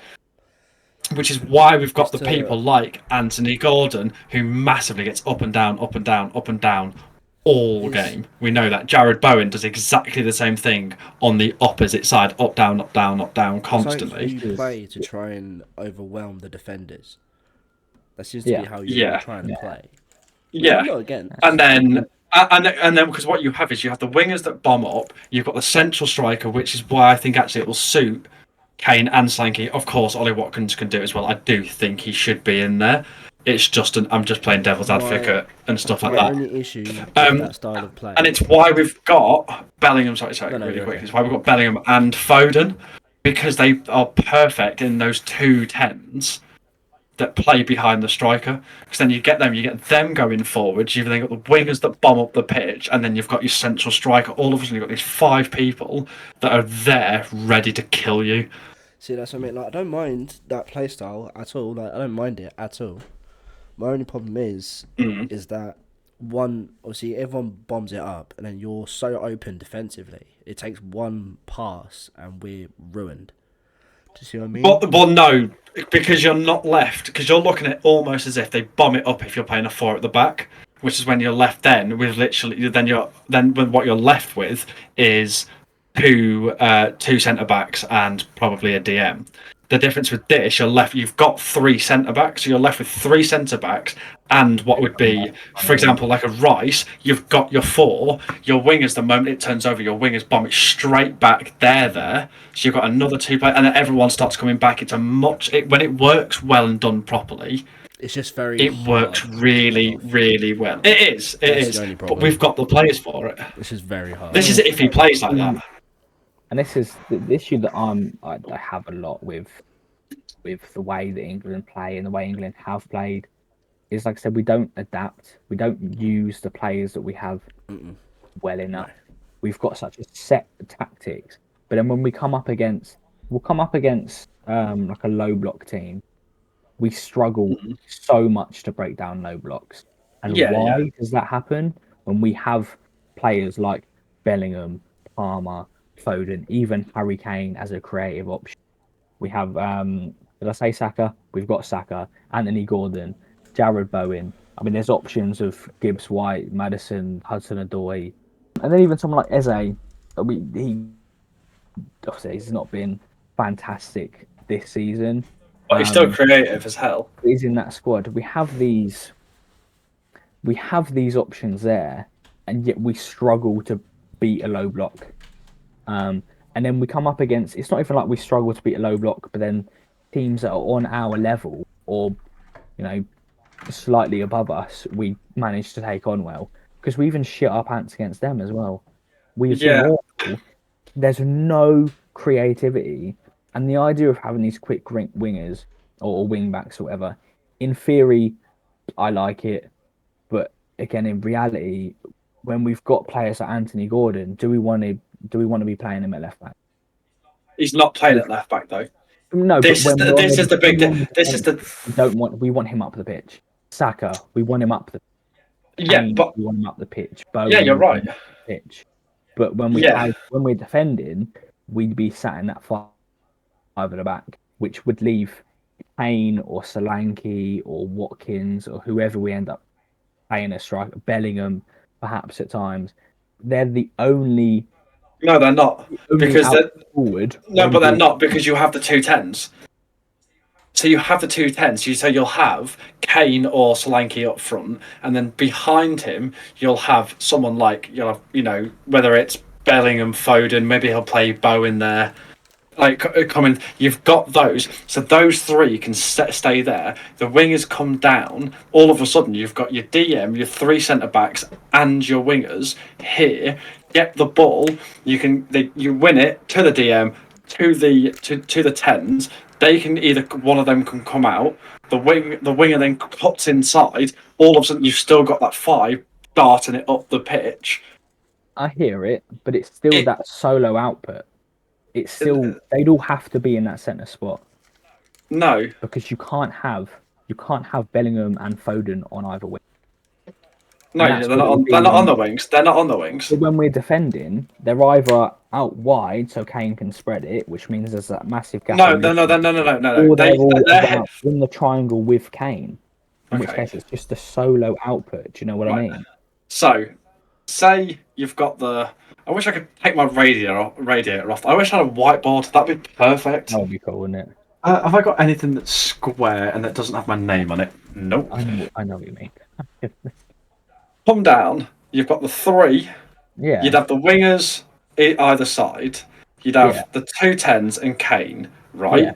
Which is why we've got the people like Anthony Gordon, who massively gets up and down, up and down, up and down all game. We know that Jared Bowen does exactly the same thing on the opposite side, up, down, up, down, up, down, constantly. You play to try and overwhelm the defenders. That seems to be how you're trying to play. Yeah. Not against. And then because what you have is you have the wingers that bomb up. You've got the central striker, which is why I think actually it will suit Kane and Slanky. Of course, Ollie Watkins can do it as well. I do think he should be in there. It's just I'm just playing devil's advocate and stuff like that. Only issue with that style of play. And it's why we've got Bellingham. Really quick. It's why we've got Bellingham and Foden, because they are perfect in those 2 10s that play behind the striker. Because then you get them going forwards. You've then got the wingers that bomb up the pitch, and then you've got your central striker. All of a sudden, you've got these 5 people that are there ready to kill you. See, that's what I mean. Like, I don't mind that play style at all. Like, I don't mind it at all. My only problem is that obviously everyone bombs it up, and then you're so open defensively. It takes one pass, and we're ruined. Do you see what I mean? Well, no, because you're not left. Because you're looking at it almost as if they bomb it up if you're playing a 4 at the back, which is when you're left then with literally then what you're left with is two centre backs and probably a DM. The difference with this, you've got 3 centre backs, so you're left with 3 centre backs and what would be, for example, like a Rice. You've got your 4, your wingers. The moment it turns over, your wingers bomb it straight back there. So you've got another 2 players, and then everyone starts coming back. When it works well and done properly. It's just very. It works really, really well. It is. But we've got the players for it. This is very hard. This is if he plays like that. And this is the issue that I have a lot with the way that England play and the way England have played. Is, like I said, we don't adapt. We don't use the players that we have well enough. We've got such a set of tactics, but then when we'll come up against like a low block team, we struggle so much to break down low blocks. And why does that happen? When we have players like Bellingham, Palmer, Foden, even Harry Kane as a creative option. We have, did I say Saka? We've got Saka, Anthony Gordon, Jared Bowen. I mean, there's options of Gibbs White, Madison, Hudson-Odoi, and then even someone like Eze. Obviously he's not been fantastic this season. But he's still creative as hell. He's in that squad. We have these options there, and yet we struggle to beat a low block. And then we come up against, it's not even like we struggle to beat a low block, but then teams that are on our level or, slightly above us, we manage to take on well. Because we even shit our pants against them as well. We've been awful. There's no creativity. And the idea of having these quick wingers or wing backs or whatever, in theory, I like it. But again, in reality, when we've got players like Anthony Gordon, do we want to be playing him at left back? He's not playing at left back though. No, this is the big. We want him up the pitch. Saka, we want him up the. But we want him up the pitch. Bowen, you're right. Pitch, but when we're defending, we'd be sat in that five at the back, which would leave Kane or Solanke or Watkins or whoever we end up playing a striker, Bellingham, perhaps at times. They're the only. No, they're not because they're forward. No, but they're not because you have the 210s. So you have the 210s. So you'll have Kane or Solanke up front, and then behind him you'll have someone like whether it's Bellingham, Foden, maybe he'll play Bowen there. Coming, you've got those. So those three can stay there. The wingers come down. All of a sudden, you've got your DM, your three centre backs, and your wingers here. Get the ball. You win it to the DM, to the tens. They can one of them can come out. The winger then cuts inside. All of a sudden, you've still got that five darting it up the pitch. I hear it, but it's still that solo output. It's still they'd all have to be in that centre spot. No, because you can't have Bellingham and Foden on either wing. No, they're not on the wings. They're not on the wings. But when we're defending, they're either out wide so Kane can spread it, which means there's that massive gap. No. Or they're all in the triangle with Kane, in which case it's just a solo output. Do you know what I mean? So, say you've got the. I wish I could take my radiator off. I wish I had a whiteboard. That'd be perfect. That would be cool, wouldn't it? Have I got anything that's square and that doesn't have my name on it? Nope. I know what you mean. Come down. You've got the three. Yeah. You'd have the wingers either side. You'd have the 210s and Kane, right? Yeah.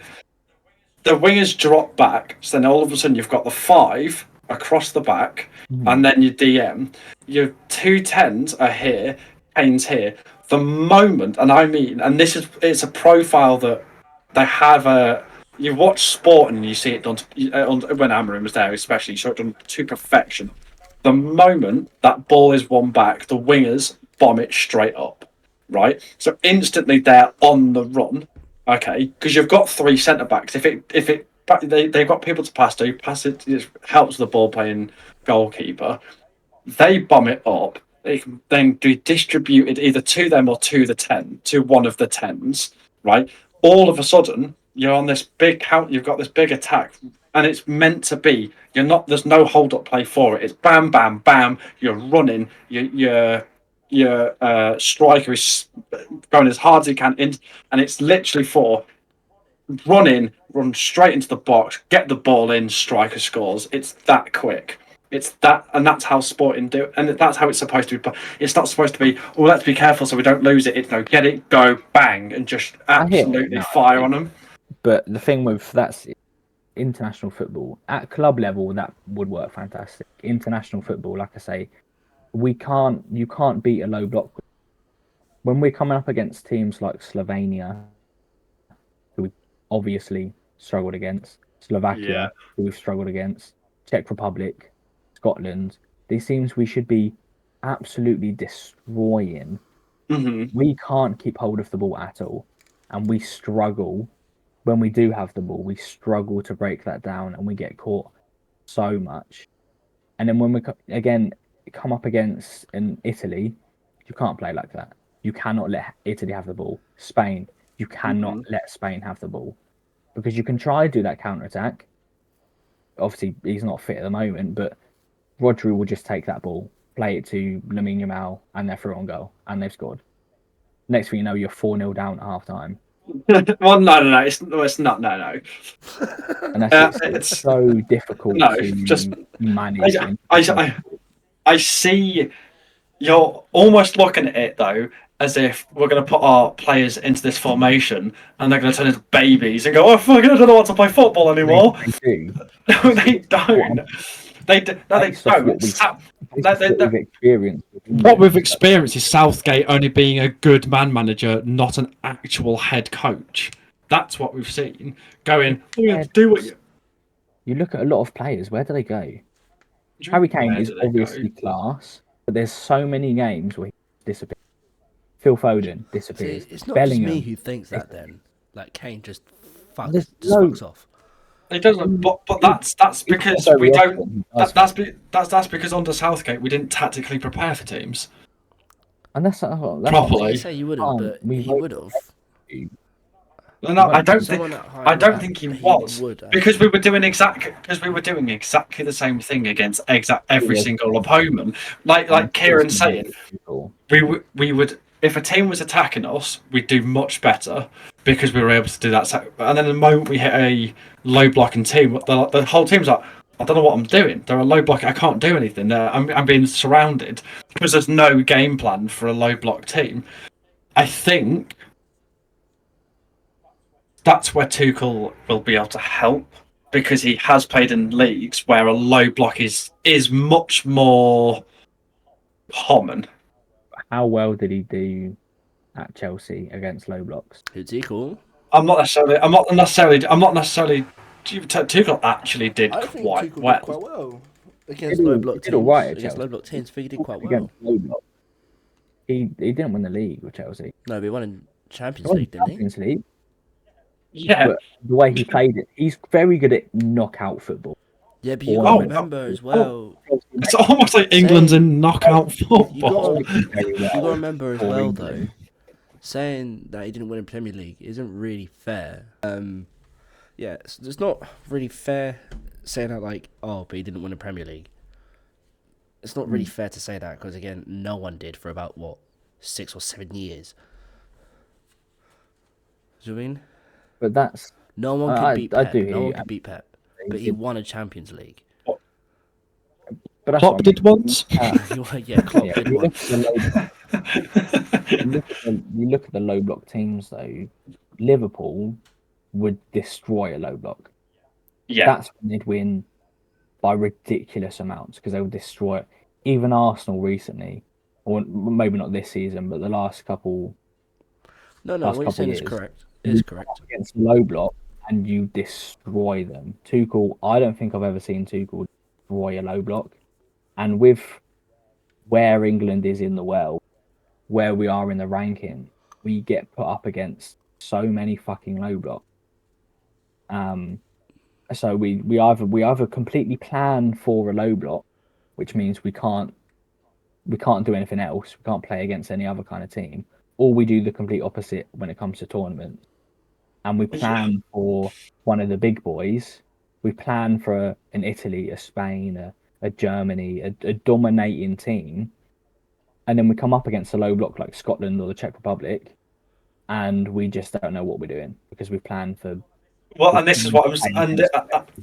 The wingers drop back, so then all of a sudden you've got the five across the back, and then your DM. Your 210s are here, Kane's here. The moment, and it's a profile that they have you watch sport and you see it done when Amarin was there, especially, so it done to perfection. The moment that ball is won back, the wingers bomb it straight up, right? So instantly they're on the run, okay? Because you've got three centre backs. They've got people to pass to. It helps the ball playing goalkeeper. They bomb it up. They can then be distributed either to them or to one of the 10s, right? All of a sudden, you're on this big count. You've got this big attack. And it's meant to be. There's no hold-up play for it. It's bam, bam, bam. You're running. Your striker is going as hard as he can, and it's literally for run straight into the box, get the ball in, striker scores. It's that quick. It's that, and that's how Sporting do, and that's how it's supposed to be. But it's not supposed to be. Oh, let's be careful so we don't lose it. It's no, get it, go, bang, and just absolutely fire on them. But the thing with that's. International football at club level that would work fantastic. International football, like I say, you can't beat a low block. When we're coming up against teams like Slovenia, who we obviously struggled against, Slovakia, who we've struggled against, Czech Republic, Scotland, these teams we should be absolutely destroying. We can't keep hold of the ball at all, and we struggle. When we do have the ball, we struggle to break that down, and we get caught so much. And then when we come up against in Italy, You can't play like that. You cannot let Italy have the ball. Spain, you cannot let Spain have the ball. Because you can try to do that counter-attack. Obviously, he's not fit at the moment, but Rodri will just take that ball, play it to Lamine Yamal, and they're through on goal, and they've scored. Next thing you know, you're 4-0 down at half-time. Well, no. It's not. No. And that's it's so difficult to just manage. I see you're almost looking at it, though, as if we're going to put our players into this formation and they're going to turn into babies and go, oh, fucking, I don't know what to play football anymore. They do. No, they don't. They don't. What we've experienced is Southgate only being a good man manager, not an actual head coach. That's what we've seen. Going, do what you look at a lot of players. Where do they go? Harry Kane is obviously class, but there's so many games where he disappears. Phil Foden disappears. See, it's not Bellingham, just me who thinks that. Then, like Kane just fucks off. It doesn't, but that's because we don't. That's because under Southgate we didn't tactically prepare for teams. And that's properly. I say you wouldn't, but he would have. No, I don't think he was because we were doing exactly the same thing against every single opponent. Like Ciaran's saying, we would if a team was attacking us, we'd do much better because we were able to do that. And then the moment we hit a low blocking team, the whole team's like, I don't know what I'm doing. They're a low block. I can't do anything. I'm being surrounded because there's no game plan for a low block team. I think that's where Tuchel will be able to help because he has played in leagues where a low block is much more common. How well did he do at Chelsea against low blocks? Who's he cool? I'm not necessarily. Tuchel actually did quite well against low block teams. He did all right at against Chelsea. low block teams. I think he did quite well. He didn't win the league with Chelsea. No, but he won in Champions League, didn't he? Champions League. Yeah. But the way he played it, he's very good at knockout football. Yeah, but you got to remember as well. It's almost like England's in knockout football. You got to remember as well, though. Saying that he didn't win in Premier League isn't really fair. Yeah, it's not really fair saying that like, oh, but he didn't win a Premier League. It's not really fair to say that because again, no one did for about 6 or 7 years. Do you know what I mean? But that's no one could beat Pep. No one could beat Pep. But he won a Champions League. But Klopp did once. Klopp did once. You look at the low block teams though. Liverpool would destroy a low block. Yeah, that's when they'd win by ridiculous amounts because they would destroy it. Even Arsenal recently, or maybe not this season, but the last couple. No, what you're saying is correct. It is correct. Against low block, and you destroy them. Tuchel, I don't think I've ever seen Tuchel destroy a low block. And with where England is in the world, where we are in the ranking, we get put up against so many fucking low blocks. So we either completely plan for a low block, which means we can't do anything else. We can't play against any other kind of team, or we do the complete opposite when it comes to tournaments. And we plan for one of the big boys. We plan for an Italy, a Spain, a Germany, a dominating team. And then we come up against a low block like Scotland or the Czech Republic, and we just don't know what we're doing because we plan for. Well, and this is what and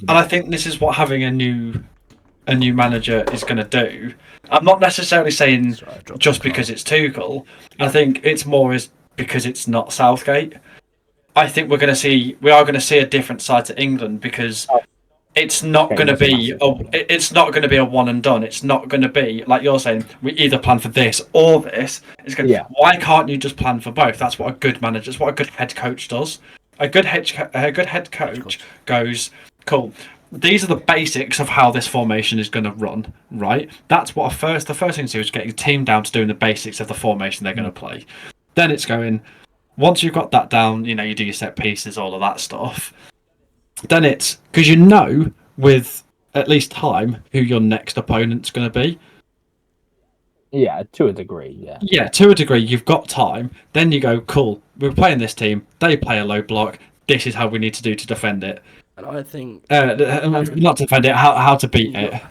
I think this is what having a new manager is going to do. I'm not necessarily saying just because it's Tuchel. I think it's more because it's not Southgate. I think we are going to see a different side to England because it's not going to be a one and done. It's not going to be like you're saying. We either plan for this or this. It's going. Why can't you just plan for both? That's what a good manager. That's what a good head coach does. A good head coach goes, cool. These are the basics of how this formation is going to run, right? That's what the first thing to do is get your team down to doing the basics of the formation they're going to play. Then it's going. Once you've got that down, you do your set pieces, all of that stuff. Then it's because with at least time who your next opponent's going to be. Yeah, to a degree, yeah. Yeah, to a degree, you've got time. Then you go, cool, we're playing this team. They play a low block. This is how we need to do to defend it. And I think not to defend it, how to beat it.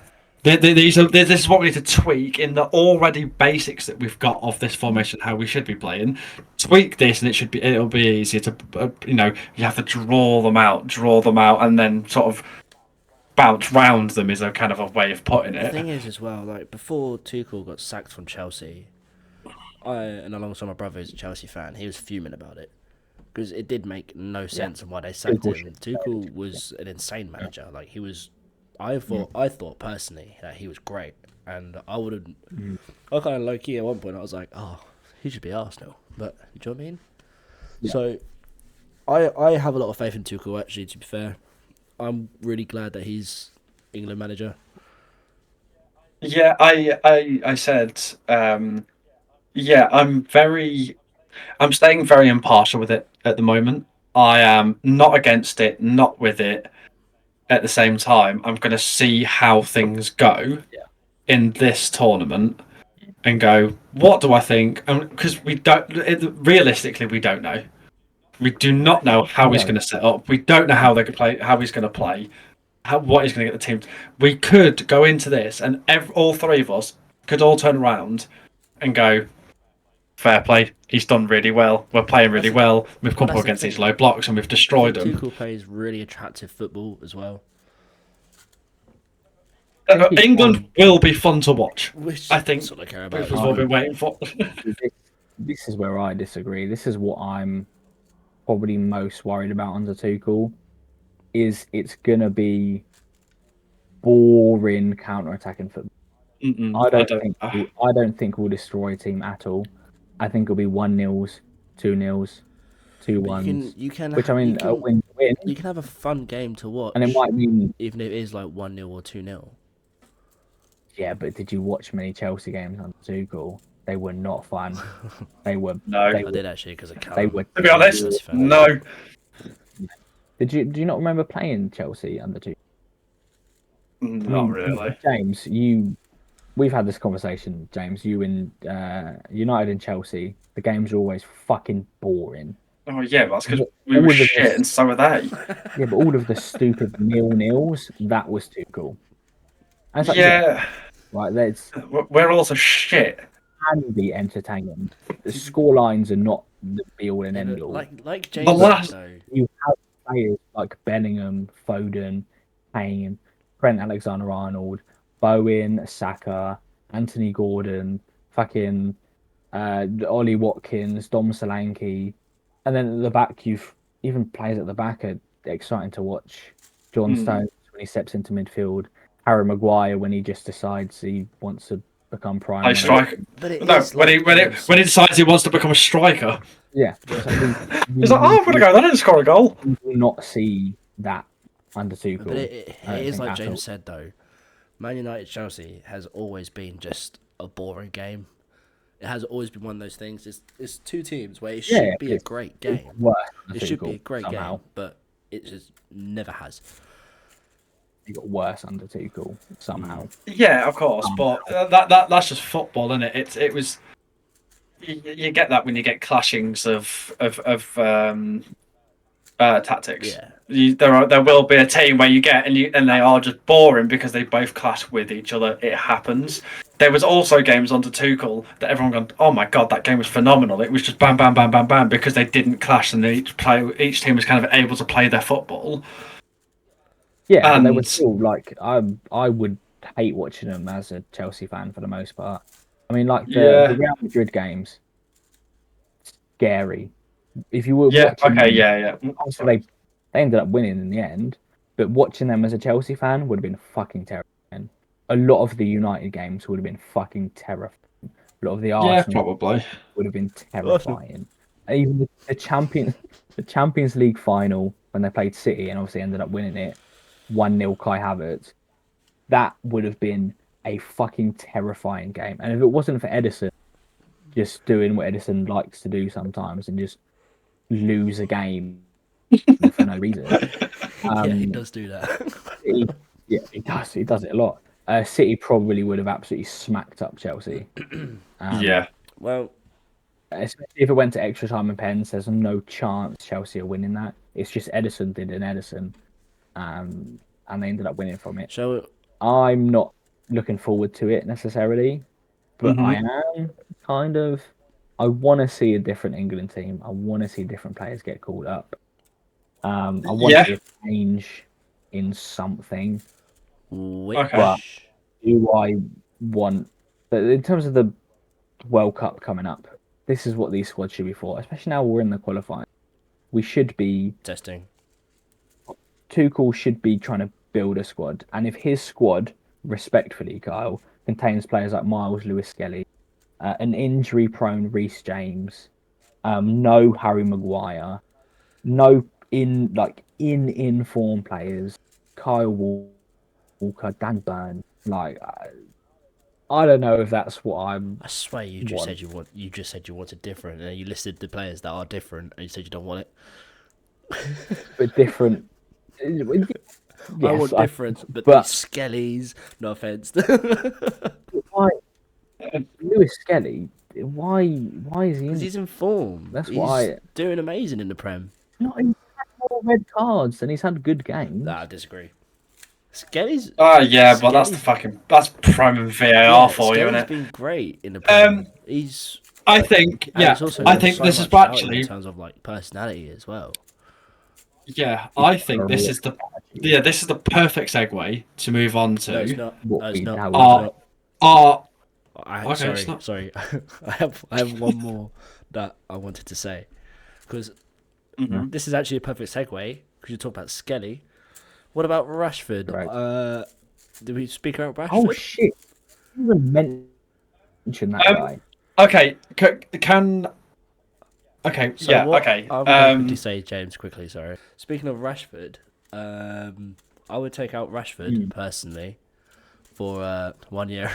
This is what we need to tweak in the already basics that we've got of this formation, how we should be playing. Tweak this, and it'll be easier to, you have to draw them out, and then sort of bounce round them is a kind of a way of putting it. The thing is, as well, like before Tuchel got sacked from Chelsea, and alongside my brother who's a Chelsea fan, he was fuming about it because it did make no sense on why they sacked him. Tuchel was an insane manager. Like he was, I thought personally that he was great, and I wouldn't. I kind of low key at one point I was like, oh, he should be Arsenal, but do you know what I mean? Yeah. So, I have a lot of faith in Tuchel. Actually, to be fair, I'm really glad that he's England manager. Yeah, I said, I'm staying very impartial with it at the moment. I am not against it, not with it. At the same time, I'm going to see how things go in this tournament and go, what do I think? Because realistically, we don't know. We do not know how he's going to set up. We don't know how he's going to play, what he's going to get the team. We could go into this, and all three of us could all turn around and go, fair play. He's done really well. We're playing really well. We've come up against these low blocks, and we've destroyed them. Tuchel plays really attractive football as well. England will be fun to watch. I think that's what I care about. That's what we've been waiting for. This is where I disagree. This is what I'm probably most worried about under Tuchel. Is it's gonna be boring counter-attacking football. I don't think we'll destroy a team at all. I think it'll be 1-0s, 2-0s, 2-1s. You can, which I mean, win. You can have a fun game to watch, and it might mean even if it is like 1-0 or 2-0. Yeah, but did you watch many Chelsea games under Tuchel? They were not fun. They were. No, I did actually because of Callum. They were. To be honest, no. Do you not remember playing Chelsea under Tuchel? Not really. James, we've had this conversation, James. You and United and Chelsea, the games are always fucking boring. Oh yeah, that's because we were shit and so were they. Yeah, but all of the stupid 0-0s, that was Tuchel. Like, right, we're also shit. Can be entertaining. The score lines are not the be all and end all. Like James said, you have players like Bellingham, Foden, Kane, Trent Alexander-Arnold, Bowen, Saka, Anthony Gordon, fucking Ollie Watkins, Dom Solanke, and then at the back you've even players at the back are exciting to watch. John Stones when he steps into midfield. Harry Maguire when he just decides he wants to become prime. Striker. When he decides he wants to become a striker. Yeah. He's like, I'm going to go then and score a goal. You will not see that under Tuchel. But it is like James said, though. Man United Chelsea has always been just a boring game. It has always been one of those things. It's two teams where it should be a great game. It should be a great game, but it just never has. It got worse under Tuchel somehow. Yeah, of course, but that's just football, isn't it? It was. You get that when you get clashings of tactics. Yeah. There will be a team where you get and they are just boring because they both clash with each other. It happens. There was also games under Tuchel that everyone gone, oh my god, that game was phenomenal. It was just bam, bam, bam, bam, bam because they didn't clash and each team was kind of able to play their football. Yeah, and they were still like I would hate watching them as a Chelsea fan for the most part. I mean, like the Real Madrid games, scary. If you were watching them, obviously they ended up winning in the end, but watching them as a Chelsea fan would have been fucking terrifying. A lot of the United games would have been fucking terrifying. A lot of the Arsenal probably would have been terrifying. Even the Champions League final when they played City and obviously ended up winning it. 1-0 Kai Havertz, that would have been a fucking terrifying game. And if it wasn't for Edison just doing what Edison likes to do sometimes and just lose a game for no reason. He does do that. He does it a lot. City probably would have absolutely smacked up Chelsea. Yeah. Well, especially if it went to extra time and pens, there's no chance Chelsea are winning that. It's just Edison did an Edison, and they ended up winning from it. so I'm not looking forward to it necessarily, but Mhm. I am kind of. I want to see a different England team. I want to see different players get called up. I want to see a change in something. which Okay. Do I want? But in terms of the World Cup coming up, this is what these squads should be for. Especially now we're in the qualifiers, we should be testing? Tuchel should be trying to build a squad, and if his squad, respectfully, Kyle, contains players like Miles Lewis-Skelly, an injury-prone Reece James, no Harry Maguire, no in form players, Kyle Walker, Dan Burn, like I don't know if that's what I'm. I swear you just said you wanted different, and you listed the players that are different, and you said you don't want it. But different. Yes, I want different, but these Skellys. No offense. Why, Lewis Skelly? Why is he? Because he's in form. That's he's why doing amazing in the Prem. not he's had more red cards and he's had good games. Nah, I disagree. Skelly's. Yeah, but that's prime VAR for you, isn't Skelly's it? been great in the Prem. He's. I think. and Yeah. he's also I got think so this is much about him actually. in terms of like personality as well. Yeah, I think this is the perfect segue to move on to. No, it's not. No, it's not. Sorry. I have one more that I wanted to say because this is actually a perfect segue because you talk about Skelly. What about Rashford? Right. Did we speak about Rashford? Oh shit! You even mention that guy. Okay, can. Okay, So yeah, what okay. I'm going to quickly say, James, quickly, sorry. Speaking of Rashford, I would take out Rashford, personally, for 1 year.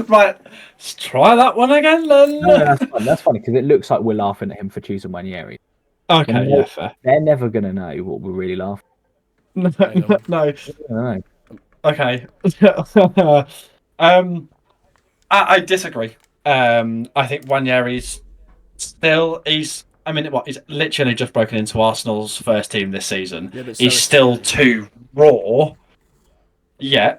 Right, let's try that one again then. No, that's fine. That's funny because it looks like we're laughing at him for choosing Ranieri. Okay, yeah, fair. They're never gonna know what we're really laughing. No. No. Okay. I disagree. I think Wanyeri's he's literally just broken into Arsenal's first team this season. Yeah, but he's still too raw. Yeah.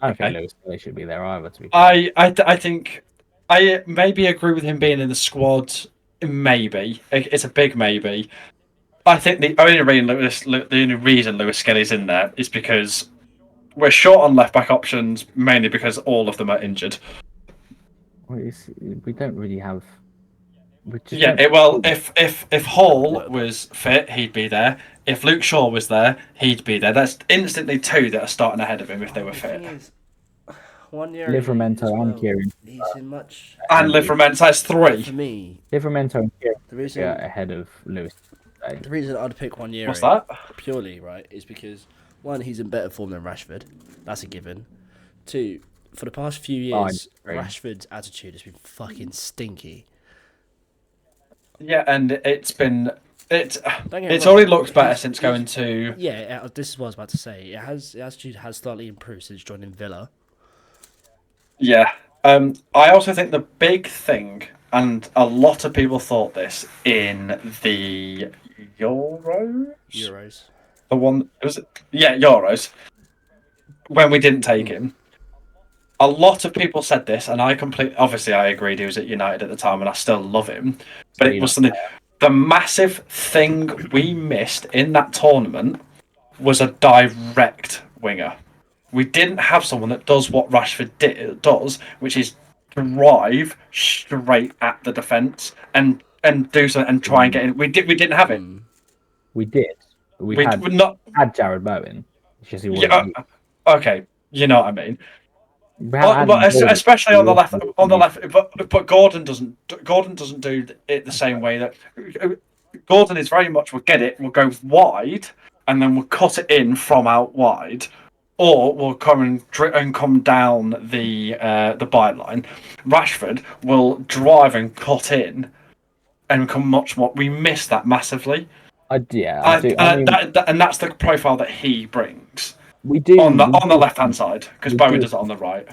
I don't think Lewis Kelly should be there either. To be fair. I think I maybe agree with him being in the squad. Maybe it's a big maybe. I think the only reason Lewis Skelly's in there is because we're short on left back options, mainly because all of them are injured. We don't really have. If Hall was fit, he'd be there. If Luke Shaw was there, he'd be there. That's instantly two that are starting ahead of him if they were fit. Livramento and Ciaran. He's in much. And Livramento has three. For me, Livramento and the Ciaran ahead of Lewis. The reason I'd pick 1 year. What's that? Purely, right, is because one, he's in better form than Rashford. That's a given. Two, for the past few years, Rashford's attitude has been fucking stinky. Yeah, and it's already looked better since going to. Yeah, this is what I was about to say. The attitude has slightly improved since joining Villa. Yeah. I also think the big thing, and a lot of people thought this in the Euros. The one Euros. When we didn't take him, a lot of people said this, and I agreed. He was at United at the time, and I still love him. But it was the massive thing we missed in that tournament was a direct winger. We didn't have someone that does what Rashford does, which is drive straight at the defence and do something and try and get in. We didn't have it. We did. We had Jared Bowen. Okay, you know what I mean. But especially on the left, but Gordon doesn't do it the same way that Gordon is very much. We'll get it. We'll go wide, and then we'll cut it in from out wide, or we'll come down the byline. Rashford will drive and cut in, and come much more. We miss that massively. I do. I mean, and that's the profile that he brings. We do on the left hand side because Bowen does it on the right.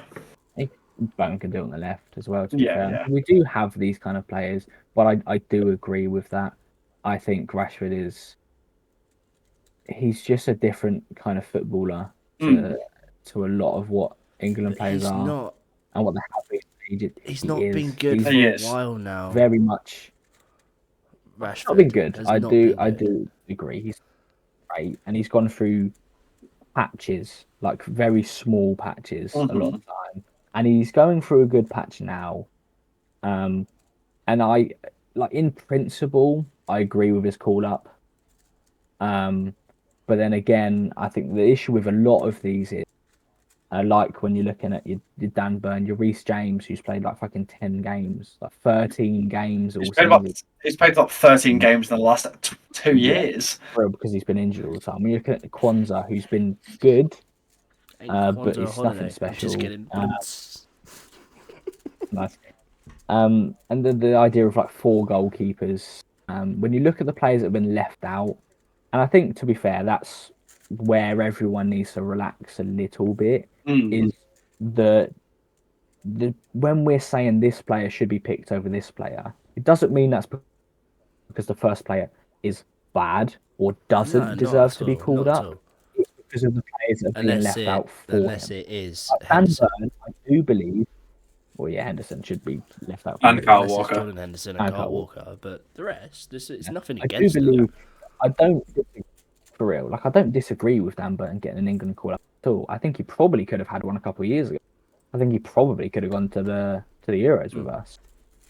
Bowen can do it on the left as well. To be Yeah, fair, yeah. we do have these kind of players, but I do agree with that. I think Rashford he's just a different kind of footballer to a lot of what England players are Not. and what they have been. He's not been good for a while now. Very much. Rashford not been good. has I not do. been I good. do agree. He's great, and he's gone through patches, like very small patches, a lot of the time, and he's going through a good patch now. And I like in principle, I agree with his call up. But then again, I think the issue with a lot of these is, like when you're looking at your Dan Burn, your Reece James, who's played like fucking 10 games, like 13 games all season. He's played like 13 games in the last 2 years. Because he's been injured all the time. When you look at Kwanzaa, who's been good, but he's nothing special. Just kidding. Nice. And the idea of like 4 goalkeepers. When you look at the players that have been left out, and I think to be fair, that's where everyone needs to relax a little bit. Is the when we're saying this player should be picked over this player, it doesn't mean that's because the first player is bad or doesn't deserve to be called up. It's because of the players that have been left out for unless him. it is Henderson, I do believe. Well, yeah, Henderson should be left out. And Kyle Walker. Jordan Henderson and Kyle Walker. But the rest, it's nothing I against do believe. them. I don't, for real, like I don't disagree with Dan Burton getting an England call up at all. I think he probably could have had one a couple of years ago. I think he probably could have gone to the Euros with us.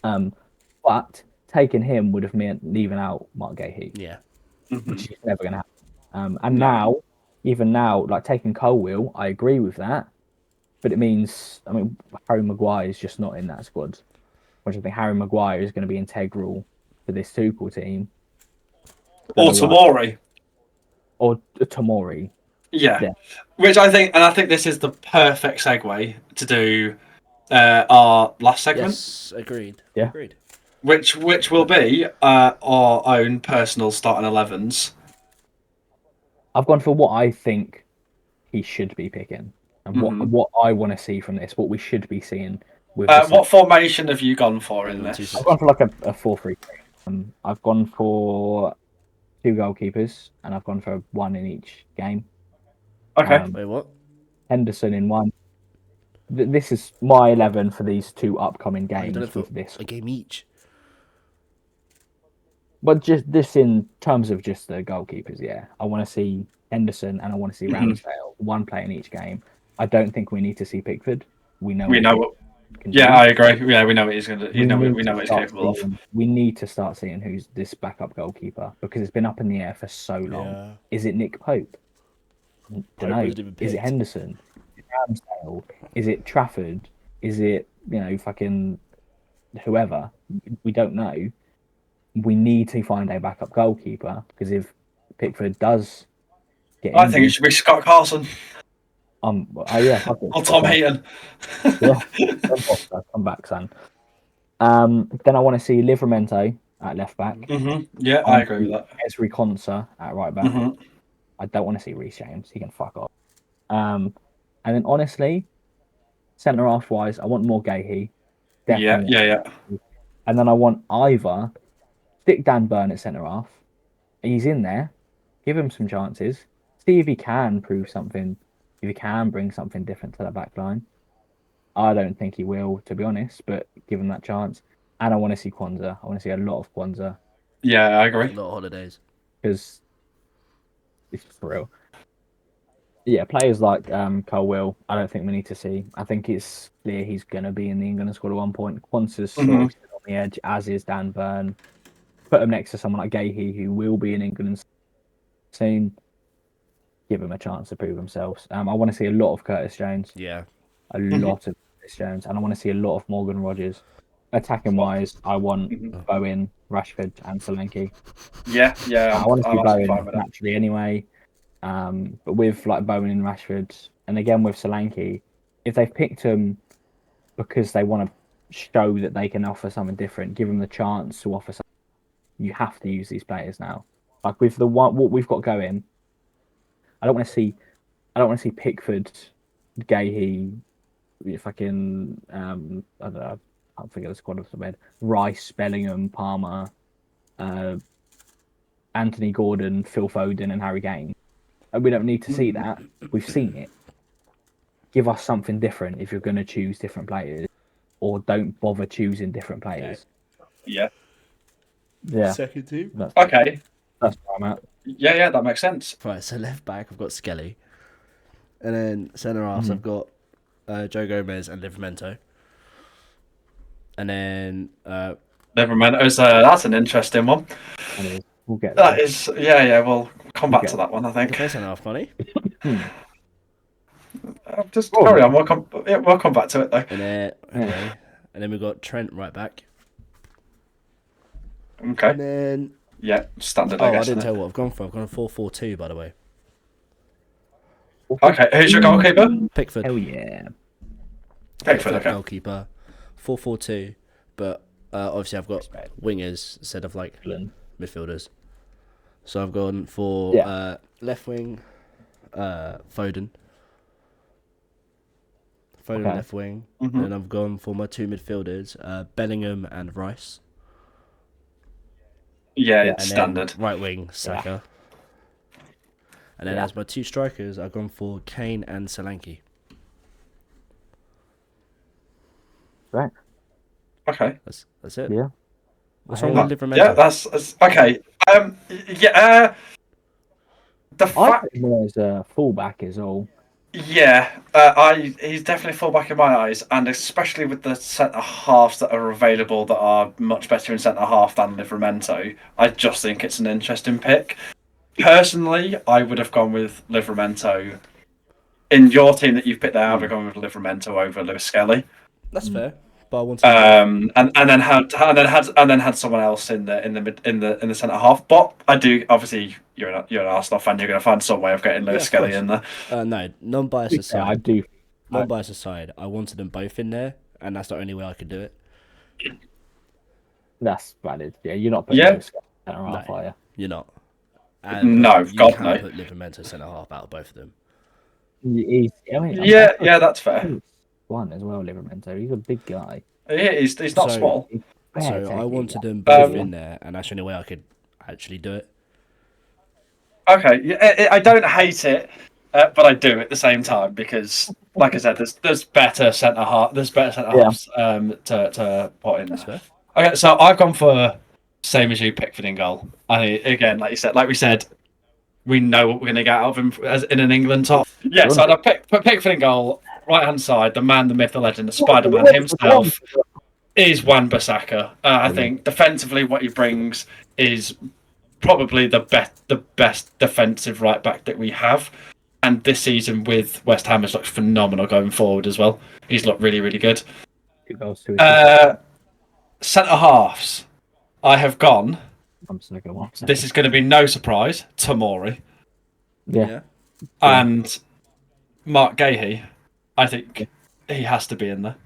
But taking him would have meant leaving out Mark Gahey. Yeah. Which is never going to happen. And now, even now, like taking Colwill, I agree with that. But it means, I mean, Harry Maguire is just not in that squad. Which I think Harry Maguire is going to be integral for this Tuchel team. Or Tomori. Or Tomori. Yeah. Which I think this is the perfect segue to do our last segment. Yes, agreed. Yeah. Agreed. Which will be our own personal starting 11s. I've gone for what I think he should be picking. And what I want to see from this, what we should be seeing with what formation have you gone for in this? I've gone for like a 4-3-3. I've gone for 2 goalkeepers, and I've gone for 1 in each game. Okay. Wait, what? Henderson in 1. This is my 11 for these 2 upcoming games with this. A game each. But just this in terms of just the goalkeepers, yeah. I want to see Henderson and I want to see Ramsdale, 1 play in each game. I don't think we need to see Pickford. We know what. Yeah, I agree. Yeah, we know what he's going to. We know what he's capable of. We need to start seeing who's this backup goalkeeper because it's been up in the air for so long. Yeah. Is it Nick Pope? Don't know. Is it Henderson? Is it Ramsdale? Is it Trafford? Is it fucking whoever? We don't know. We need to find a backup goalkeeper because if Pickford does get, I think it should be Scott Carson. Yeah. Or Tom Heaton. Yeah. Come back, son. Then I want to see Livramento at left back. Yeah, I agree with that. Esri Konsa at right back. I don't want to see Reece James. He can fuck off. And then honestly, centre half wise, I want more Gahey. Definitely. Yeah. And then I want either stick Dan Burn at centre half. He's in there. Give him some chances. See if he can prove something. If he can bring something different to that back line. I don't think he will, to be honest, but give him that chance. And I want to see Kwanzaa. I want to see a lot of Kwanzaa. Yeah, I agree. A lot of holidays. Because it's for real. Yeah, players like Colwill, I don't think we need to see. I think it's clear he's going to be in the England squad at one point. Kwanzaa's sort of on the edge, as is Dan Burn. Put him next to someone like Gahey, who will be in England soon. Give him a chance to prove themselves. I want to see a lot of Curtis Jones. Yeah. A lot of Curtis Jones. And I want to see a lot of Morgan Rogers. Attacking wise, I want Bowen, Rashford, and Solanke. Yeah. I want to see Bowen naturally anyway. But with like Bowen and Rashford, and again with Solanke, if they've picked him because they want to show that they can offer something different, give them the chance to offer something, you have to use these players now. Like with what we've got going, I don't want to see Pickford, Gahey, fucking I don't know, I can't figure the squad off the bed. Rice, Bellingham, Palmer, Anthony Gordon, Phil Foden, and Harry Kane. And we don't need to see that. We've seen it. Give us something different if you're going to choose different players, or don't bother choosing different players. Yeah. Yeah. Second team. Okay. That's where I'm at. Yeah, that makes sense. Right, so left back I've got Skelly, and then centre halves I've got Joe Gomez and Livramento, and then Livermento's that's an interesting one. We'll get that. there. Is yeah. We'll come back to that one. I think. okay, centre half money, Just carry on. We'll come back to it though. and then we've got Trent right back, Okay. and then Yeah, standard. I I guess. didn't tell you what I've gone for. I've gone a 4-4-2 by the way. Okay, who's your goalkeeper? Pickford. Hell yeah. Pickford. Okay. Goalkeeper, 4-4-2, but obviously I've got wingers instead of like midfielders. So I've gone for left wing, Foden. Left wing, and I've gone for my two midfielders, Bellingham and Rice. Yeah, it's And standard. then right wing, Saka. And then as my two strikers, I've gone for Kane and Solanke. Right. Okay. That's it. Yeah. What's wrong with Livramento? Yeah, that's okay. The I fact, put him as a fullback is all. yeah, he's definitely fullback in my eyes, and especially with the centre halves that are available that are much better in centre half than Livramento. I just think it's an interesting pick. Personally, I would have gone with Livramento. In your team that you've picked there, I would have gone with Livramento over Lewis Skelly. That's fair. But I wanted and then had someone else in the centre half. But I do, obviously you're an Arsenal fan. You're going to find some way of getting Lewis Skelly in there. no, non-biased aside. I do. Non-biased aside, I wanted them both in there, and that's the only way I could do it. That's valid. Yeah, you're not putting Lewis centre half, are you? You're not. No, you God can no. put Livramento centre half out of both of them. Yeah, that's fair. One as well, Livramento. He's a big guy. Yeah, he's not small. So I wanted them both in there, and that's the only way I could actually do it. Okay, yeah, I don't hate it, but I do at the same time because, like I said, there's better centre halves to put in there. Okay, so I've gone for same as you, Pickford in goal. Again, like we said, we know what we're going to get out of him as in an England top. Yeah, so I'd put Pickford in goal, right hand side, the man, the myth, the legend, the Spider-Man himself is Wan-Bissaka. I think defensively, what he brings is probably the best defensive right back that we have. And this season with West Ham has looked phenomenal going forward as well. He's looked really, really good. Centre halves, I have gone. This is going to be no surprise. Tomori. Yeah. And Mark Gahey. I think he has to be in there.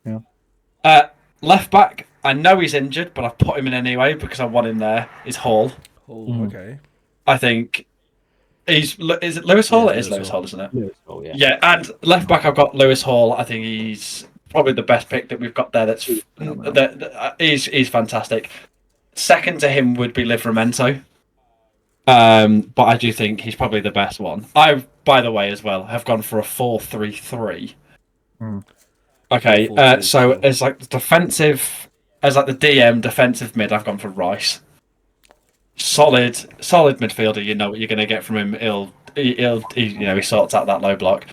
Yeah. Left back, I know he's injured, but I've put him in anyway because I want him there. Is Hall. Okay. I think is it Lewis Hall? It is Lewis Hall, isn't it? Lewis Hall, yeah. Yeah, and left back I've got Lewis Hall. I think he's probably the best pick that we've got there. He's fantastic. Second to him would be Livramento. But I do think he's probably the best one. I, by the way, as well, have gone for a 4-3-3. Okay, so as like the defensive, as like the DM defensive mid, I've gone for Rice. Solid midfielder. You know what you're going to get from him. He sorts out that low block.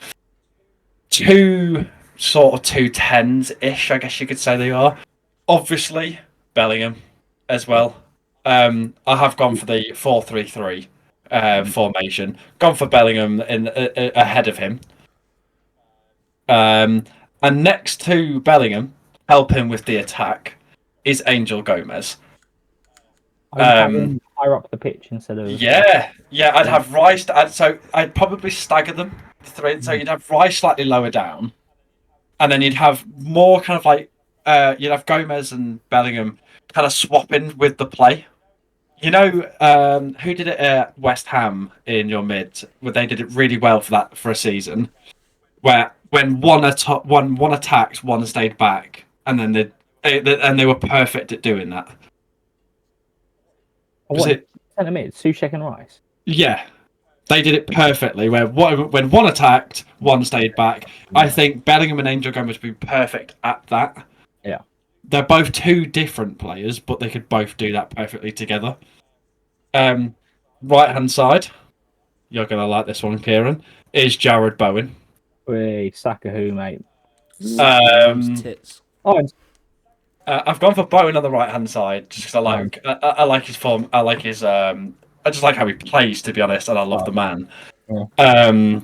Two 10s ish, I guess you could say they are. Obviously, Bellingham as well. I have gone for the 4-3-3 formation. Gone for Bellingham ahead of him. And next to Bellingham, help him with the attack, is Angel Gomez. Higher up the pitch instead of... Yeah, I'd have Rice... So I'd probably stagger them. So you'd have Rice slightly lower down. And then you'd have more kind of like... you'd have Gomez and Bellingham kind of swapping with the play. Who did it at West Ham in your mid? Where they did it really well for a season, where when one attacked, one stayed back, and then they were perfect at doing that. Was it centre mid, Souček and Rice? Yeah, they did it perfectly. When one attacked, one stayed back. I think Bellingham and Angel Gomez would be perfect at that. Yeah. They're both two different players, but they could both do that perfectly together. Right hand side, you're gonna like this one, Ciaran, is Jared Bowen. Wait, Saka who, mate? Tits. I've gone for Bowen on the right hand side just because I like his form. I like his I just like how he plays, to be honest, and I love the man. Yeah.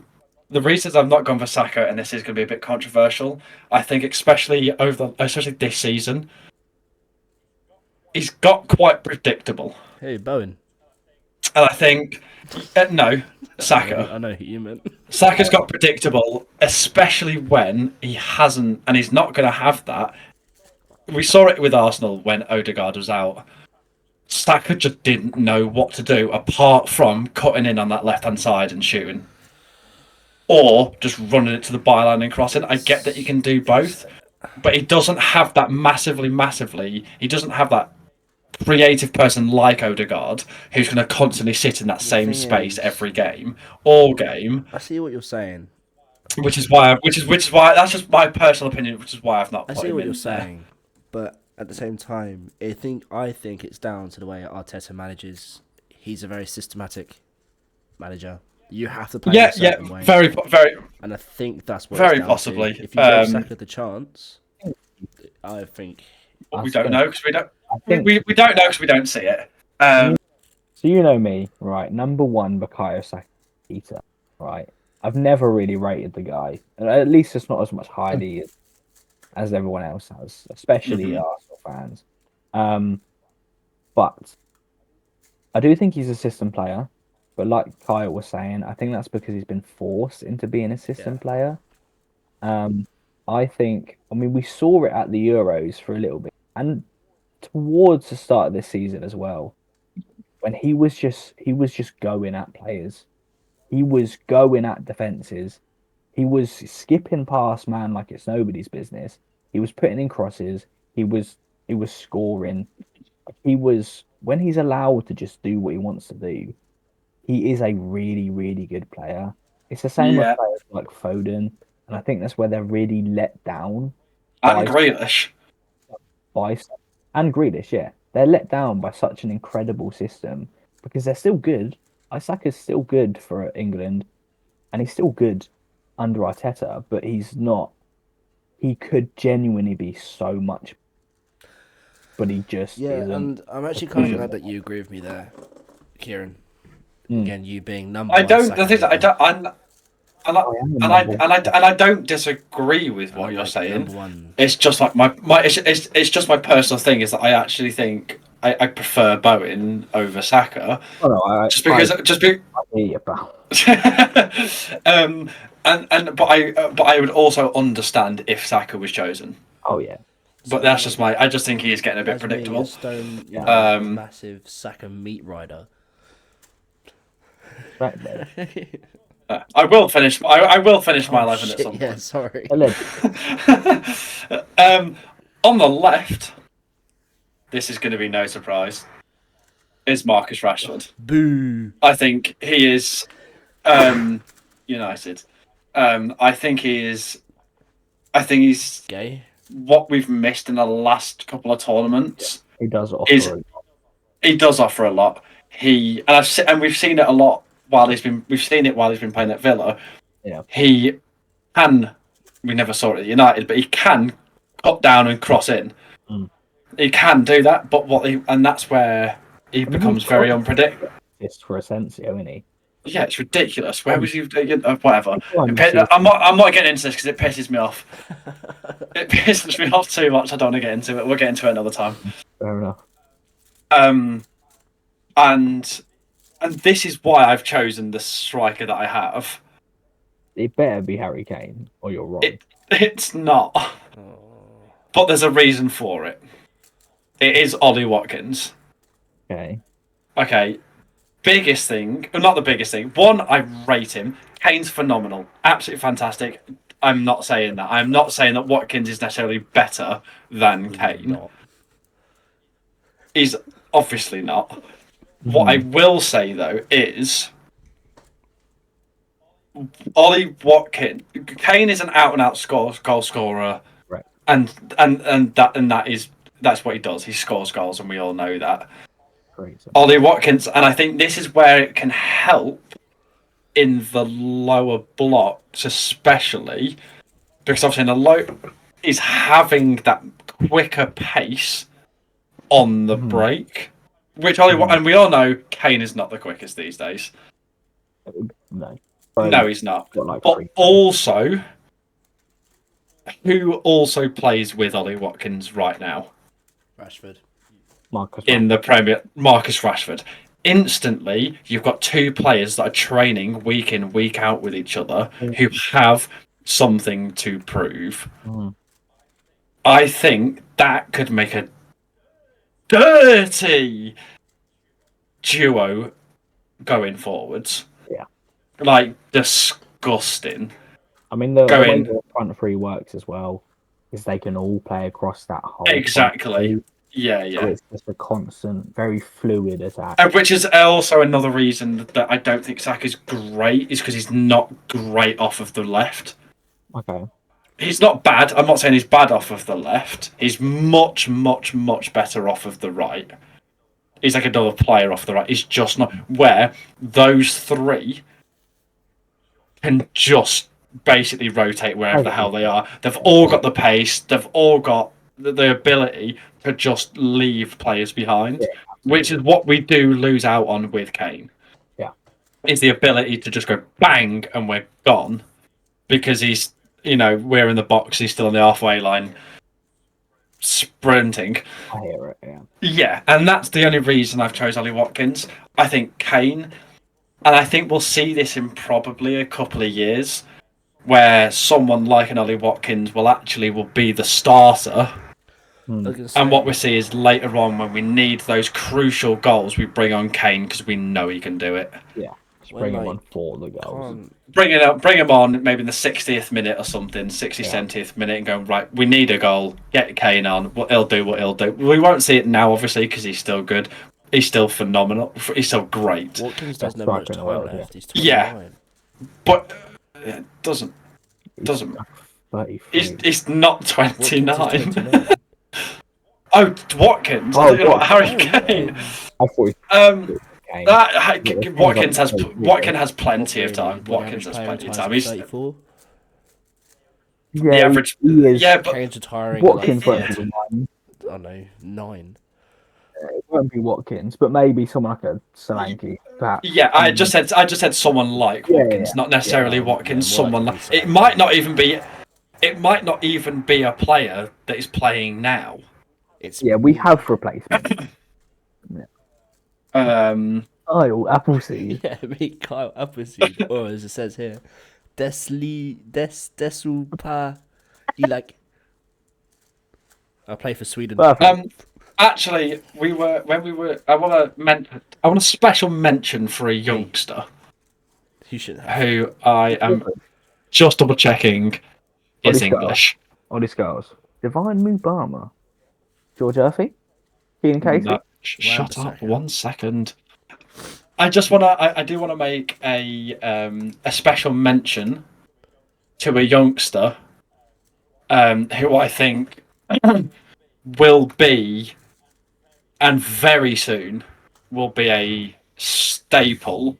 The reasons I've not gone for Saka, and this is going to be a bit controversial, I think especially this season, he's got quite predictable. Hey, Bowen. And I think no, Saka. I know who you meant. Saka's got predictable, especially when he hasn't, and he's not going to have that. We saw it with Arsenal when Odegaard was out. Saka just didn't know what to do apart from cutting in on that left-hand side and shooting. Or just running it to the byline and crossing. I get that he can do both, but he doesn't have that massively. He doesn't have that creative person like Odegaard who's going to constantly sit in that same space every game, all game. I see what you're saying. Which is why that's just my personal opinion. Which is why I've not. I see what you're saying, but at the same time, I think it's down to the way Arteta manages. He's a very systematic manager. You have to play a certain way. Very, and I think that's what. Very possibly. If you give Saka the chance, I think. But we don't know because we don't. We don't know because we don't see it. So you know me, right? Number one, Bukayo Saka, Peter, right? I've never really rated the guy, at least it's not as much highly as everyone else has, especially Arsenal fans. But I do think he's a system player. But like Kyle was saying, I think that's because he's been forced into being a system player. I think, we saw it at the Euros for a little bit, and towards the start of this season as well, when he was just going at players, he was going at defenses, he was skipping past man like it's nobody's business. He was putting in crosses. He was scoring. When he's allowed to just do what he wants to do, he is a really, really good player. It's the same with players like Foden, and I think that's where they're really let down. And Grealish. And Grealish, yeah. They're let down by such an incredible system because they're still good. Saka's still good for England, and he's still good under Arteta, but he's not. He could genuinely be so much, but he just isn't. And I'm actually kind of glad that you agree with me there, Ciaran. Again, you being number I one. don't. The thing is, I don't. I don't disagree with what you're saying. It's just like it's just my personal thing is that I actually think I prefer Bowen over Saka. Oh, no, but I would also understand if Saka was chosen. Oh yeah. But that's just I just think he is getting a bit predictable. Massive Saka meat rider. Right there. I will finish. I will finish my 11 at some point. Yeah, sorry. On the left, this is going to be no surprise, is Marcus Rashford. Boo! I think he is United. I think he's gay. What we've missed in the last couple of tournaments. He does offer. He does offer a lot. And we've seen it a lot. We've seen it while he's been playing at Villa. Yeah. He can. We never saw it at United, but he can cut down and cross in. He can do that, and that's where he becomes very unpredictable. It's for Asensio, isn't he? Yeah, it's ridiculous. Where was he? Whatever. I'm not getting into this because it pisses me off. It pisses me off too much. I don't want to get into it. We'll get into it another time. Fair enough. And this is why I've chosen the striker that I have. It better be Harry Kane, or you're wrong. It's not. But there's a reason for it. It is Ollie Watkins. Okay. Okay, biggest thing, not the biggest thing. One, I rate him. Kane's phenomenal, absolutely fantastic. I'm not saying that. I'm not saying that Watkins is necessarily better than Kane. Not. He's obviously not. What I will say though is, Ollie Watkins, Kane is an out and out goal scorer, Right. and that's what he does. He scores goals, and we all know that. Great. Ollie Watkins, and I think this is where it can help in the lower blocks, especially because obviously in the low is having that quicker pace on the break, which Ollie and we all know Kane is not the quickest these days. No. No, he's not. Like but also, who also plays with Ollie Watkins right now? Rashford. In the Premier, Marcus Rashford. Instantly, you've got two players that are training week in, week out with each other who have something to prove. I think that could make a dirty duo going forwards. Yeah. Like, disgusting. I mean, the way the front three works as well is they can all play across that whole. Exactly. Yeah. So it's just a constant, very fluid attack. Which is also another reason that I don't think Saka's great, is because he's not great off of the left. Okay. He's not bad. I'm not saying he's bad off of the left. He's much, much, much better off of the right. He's like another player off the right. He's just not where those three can just basically rotate wherever the hell they are. They've all got the pace. They've all got the ability to just leave players behind, which is what we do lose out on with Kane. Yeah. Is the ability to just go bang and we're gone because he's, we're in the box, he's still on the halfway line sprinting. I hear it, yeah. Yeah, and that's the only reason I've chose Ollie Watkins. I think Kane, and I think we'll see this in probably a couple of years, where someone like an Ollie Watkins will be the starter. And what we see is later on when we need those crucial goals, we bring on Kane because we know he can do it. Yeah, just bring him on for the goals. Bring him on maybe in the 60th minute or something, 70th minute, and go, right, we need a goal, get Kane on, he'll do what he'll do. We won't see it now, obviously, because he's still good. He's still phenomenal. He's still great. Watkins doesn't have much time left. He's 29. Yeah, but it doesn't. He's not 29. Oh, Watkins! Harry Kane. I thought Watkins has plenty of time. Watkins has plenty of time. He's 34. The average. Yeah, but Kane's retiring. Watkins won't be 9. I don't know, 9. It won't be Watkins, but maybe someone like a Solanke, perhaps. Yeah, I just said someone like Watkins, not necessarily Watkins. Someone like it might not even be a player that is playing now. We have replacements. Kyle Appleseed. Yeah, me Kyle Appleseed. Or as it says here, Desupa Ilak. I play for Sweden. Actually, I want a special mention for a youngster. You should have. Who I am just double checking is English. Ollie Scars. Divine Mubama. George Urphy? Ian Casey? No, shut up 1 second. I do want to make a special mention to a youngster who I think will be, and very soon will be, a staple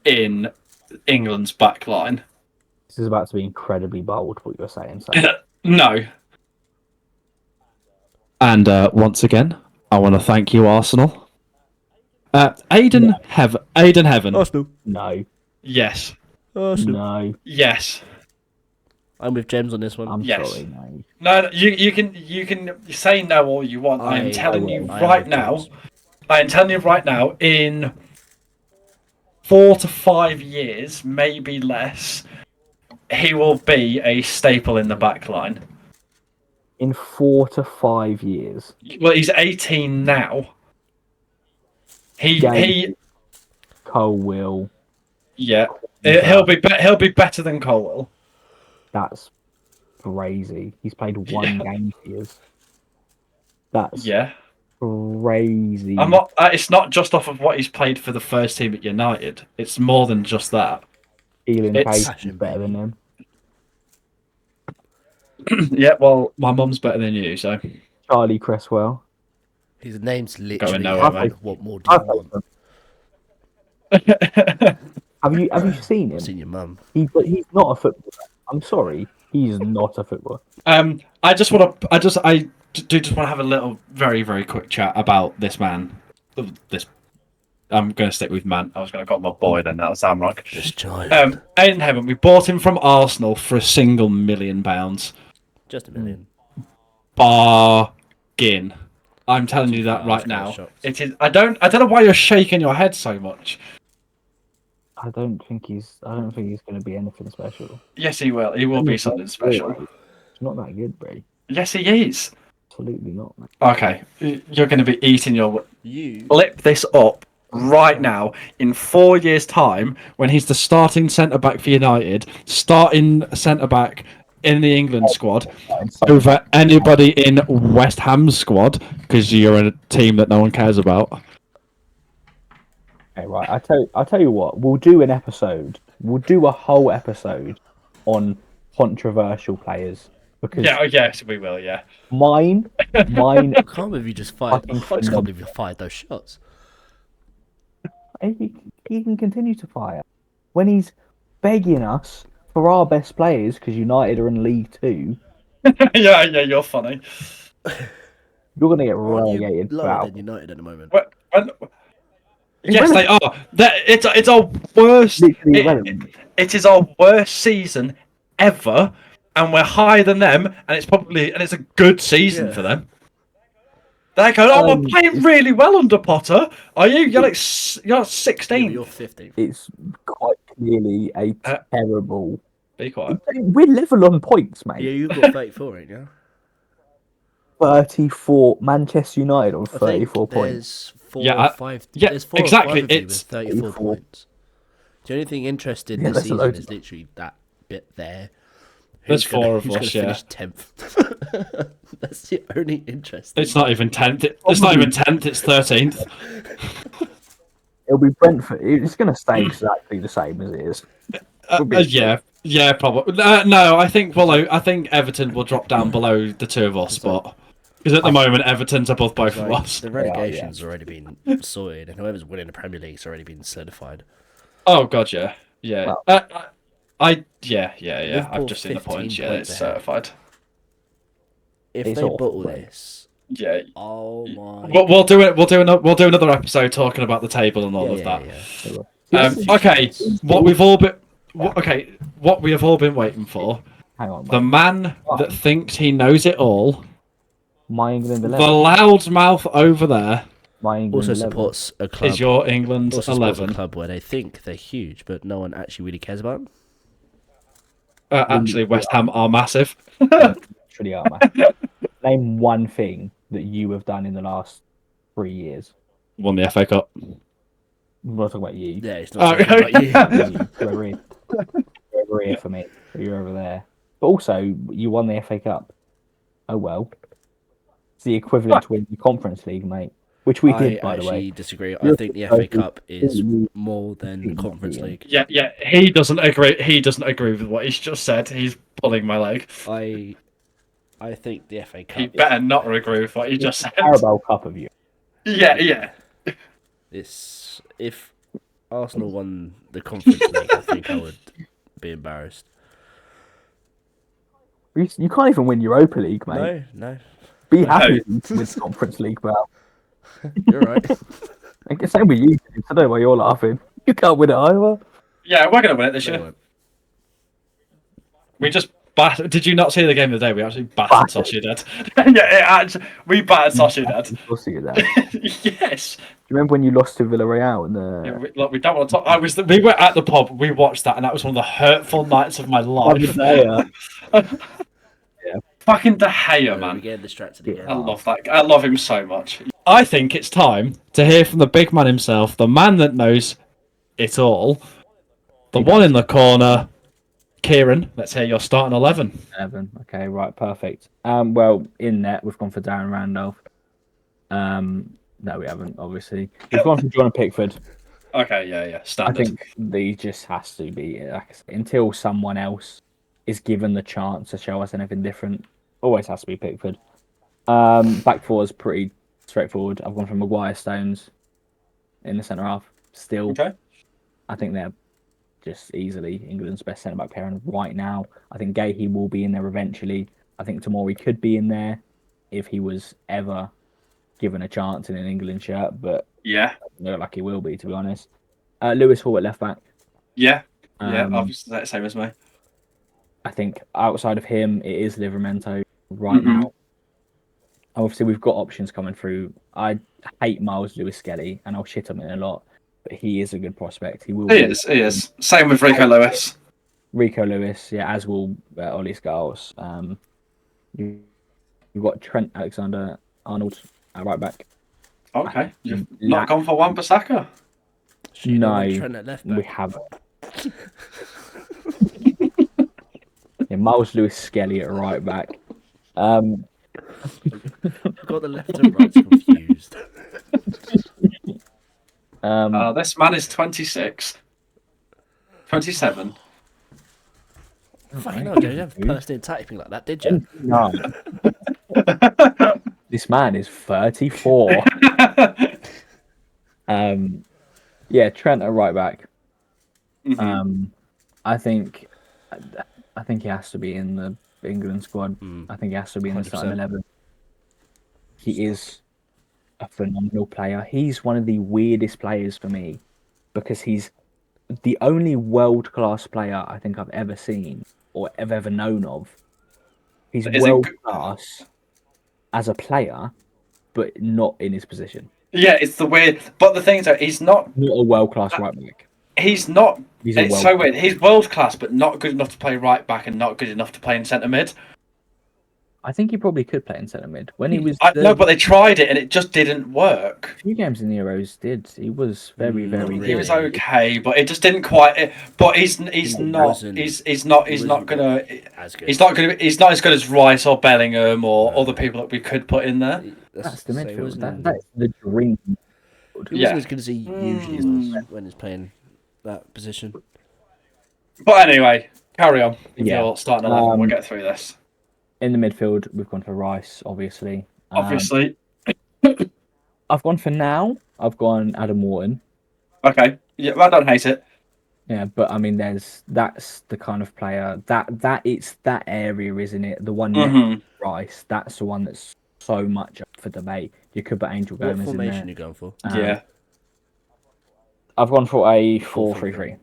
in England's backline. This is about to be incredibly bold, what you're saying. So. No. And once again, I want to thank you, Arsenal. Aiden Heaven. Arsenal. No. Yes. Arsenal. No. Yes. I'm with James on this one. I'm Yes. sorry, no. No, you can say no all you want. I am telling you right now, in 4 to 5 years, maybe less, he will be a staple in the back line. In 4 to 5 years. Well, he's 18 now. He Cole will. Yeah, he'll be better than Colwell. That's crazy. He's played one game for years. That's crazy. I'm not. It's not just off of what he's played for the first team at United. It's more than just that. Keelan Pace is better than him. Yeah, well, my mum's better than you, so. Charlie Cresswell. His name's literally. Nowhere, mate. What more do you want? Have you seen him? I've seen your mum. He's not a footballer. I'm sorry, he's not a footballer. I just want to have a little, very, very quick chat about this man. I'm going to stick with man. I was going to call my boy then. That'll sound wrong. This child. Aiden Heaven. We bought him from Arsenal for £1 million. Just $1 million. Bargain. I'm telling you that right now. It is. I don't know why you're shaking your head so much. I don't think he's going to be anything special. Yes, he will. He will be something special. It's not that good, bro. Yes, he is. Absolutely not, man. Okay, you're going to be eating your. You flip this up right now. In 4 years' time, when he's the starting centre back for United, starting centre back in the England squad over anybody in West Ham's squad, because you're a team that no one cares about. Okay, right. I'll tell you what. We'll do an episode. We'll do a whole episode on controversial players. Because yes, we will. Yeah. Mine. I can't believe you just fired. I just can't believe you fired those shots. He can continue to fire when he's begging us for our best players because United are in League 2. yeah, you're funny. You're gonna get relegated. Lower than United at the moment. Yes, they are. It's our worst. It is our worst season ever, and we're higher than them. And it's a good season for them. They're going, we're playing really well under Potter. Are you? You're 16. You're 15. It's quite clearly a terrible. Be quiet. We're level on points, mate. Yeah, you've got 34, ain't you? 34. Manchester United on 34 points. There's 4 or 5. There's 4 exactly. Or 5 it's 34 points. The only thing interesting this season is literally that bit there. There's 4 of us, yeah. Finish 10th. That's the only interesting. It's not even 10th. It's not even 10th. It's 13th. It'll be Brentford. It's going to stay exactly the same as it is. Yeah, probably. No, I think Everton will drop down below the two of us spot. Because at the moment, Everton's above both of us. The relegation's already been sorted, and whoever's winning the Premier League's already been certified. Oh god, yeah. Well, I've just seen the points. Yeah, it's certified. If they bottle this, oh my. We'll do it. We'll do another episode talking about the table and all of that. Yeah. Okay, what we have all been waiting for. Hang on, mate. The man that thinks he knows it all. My England 11. The loudmouth over there. My England also 11. supports a club. Is your England also 11? A club where they think they're huge, but no one actually really cares about them. Actually, West Ham are massive. Literally are massive. Name one thing that you have done in the last 3 years. Won the FA Cup. I'm not talking about you. Yeah, it's not talking about you. You're over here for me. You're over there. But also, you won the FA Cup. Oh well. It's the equivalent to winning the Conference League, mate. Which we did, by the way. I actually disagree. I think the FA Cup is more than the Conference League. Yeah. He doesn't agree. He doesn't agree with what he's just said. He's pulling my leg. I think the FA Cup. He better not agree with what he just said. Carabao Cup of you. Yeah. If Arsenal won the Conference League, I think I would be embarrassed. You can't even win Europa League, mate. No. Be happy with Conference League, pal. You're right. Same with you. I don't know why you're laughing. You can't win it either. Yeah, we're going to win it this year. We just battered. Did you not see the game of the day? We actually battered Sociedad. We battered Sociedad. Yes. Do you remember when you lost to Villarreal? We don't want to talk. We were at the pub. We watched that, and that was one of the hurtful nights of my life. Yeah. Fucking De Gea, We're man. getting distracted again. I love that. I love him so much. I think it's time to hear from the big man himself, the man that knows it all, the one in the corner, Ciaran. Let's hear your starting 11. 11. Okay, right, perfect. Well, in net, we've gone for Darren Randolph. No, we haven't, obviously. We've gone for John Pickford. Okay, yeah, standard. I think he just has to be, like I say, until someone else is given the chance to show us anything different, always has to be Pickford. Back four is pretty straightforward. I've gone for Maguire, Stones in the centre half. Still, Okay. I think they're just easily England's best centre back pairing right now. I think Gahey will be in there eventually. I think Tomori could be in there if he was ever given a chance in an England shirt, but Yeah. I don't look like he will be, to be honest. Lewis Hall at left back. Yeah, obviously the same as me. I think outside of him, it is Livramento right now. Obviously, we've got options coming through. I hate Miles Lewis-Skelly, and I'll shit on it a lot, but he is a good prospect. He is. Same with Rico Lewis. Rico Lewis, yeah, as will Ollie Scholes. You've got Trent Alexander-Arnold at right back. Okay, you've not gone for Wan-Bissaka? No, Trent at left back. we haven't. Yeah, Miles Lewis-Skelly at right back. I've got the left and right confused. This man is 26. 27. Fucking hell, you have personal typing like that, did you? No. This man is 34. Yeah, Trent at right back. I think he has to be in the England squad. I think he has to be in the starting 11. He is a phenomenal player. He's one of the weirdest players for me because he's the only world-class player I think I've ever seen or have ever known of. He's world-class as a player, but not in his position. Yeah, it's the weird. But the thing is, he's not a world-class right back. He's not. It's so weird. He's world-class, but not good enough to play right back and not good enough to play in centre mid. I think he probably could play in centre mid when he was. No, but they tried it and it just didn't work. A few games in the Euros did. He was very good. He was okay, but it just didn't quite. But he's not gonna. He's not as good as Rice or Bellingham or other people that we could put in there. That's the midfield. That's the dream. He wasn't as good as he usually is when he's playing that position. But anyway, carry on. You're starting 11. We'll get through this. In the midfield, we've gone for Rice, obviously. Obviously. I've gone for now. I've gone Adam Wharton. Okay. Yeah, I don't hate it. Yeah, but I mean, that's the kind of player that it's that area, isn't it? The one next to Rice. That's the one that's so much up for debate. You could put Angel Gomez in there. What formation are you going for? Yeah. I've gone for a 4-3-3.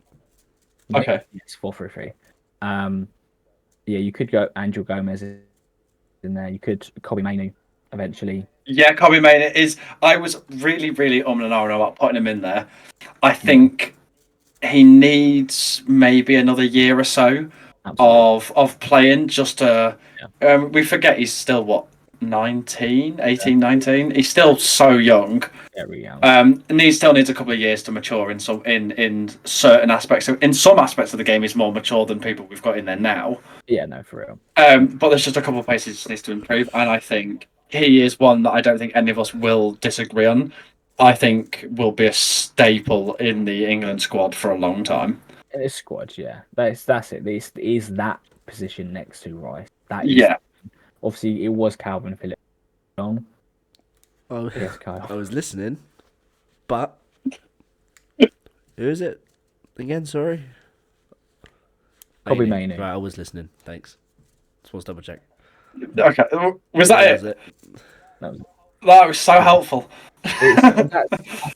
Okay. Yes, 4-3-3. Yeah, you could go Angel Gomez in there. You could Kobe Mainu eventually. Yeah, Kobe Mainu is. I was really and ahhing about putting him in there. I think he needs maybe another year or so of playing just to. We forget he's still what 18, 19. He's still so young. Very young. And he still needs a couple of years to mature in certain aspects. So in some aspects of the game, he's more mature than people we've got in there now. Yeah, no, for real. But there's just a couple of places he just needs to improve, and I think he is one that I don't think any of us will disagree on. I think will be a staple in the England squad for a long time. In this squad, yeah, that's it. This is that position next to Rice. That is, obviously, it was Calvin Phillips. Oh, yes, Kyle. I was listening, but who is it again? Sorry, Kobe Mainu. Right, I was listening. Thanks. Just want to double check. Okay, was that it? That was so helpful. I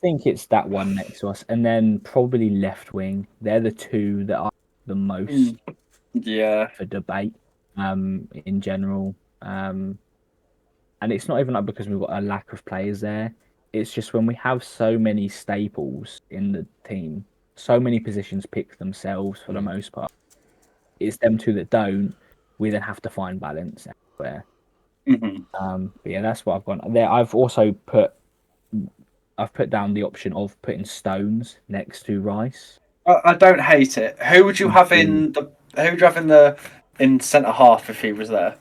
think it's that one next to us, and then probably left wing. They're the two that are the most for debate in general. And it's not even like because we've got a lack of players there. It's just when we have so many staples in the team, so many positions pick themselves for the most part. It's them two that don't. We then have to find balance. Where, Mm-hmm. but yeah, that's what I've gone there. I've also put down the option of putting Stones next to Rice. I don't hate it. Who would you have in the? Who would you have in centre half if he was there?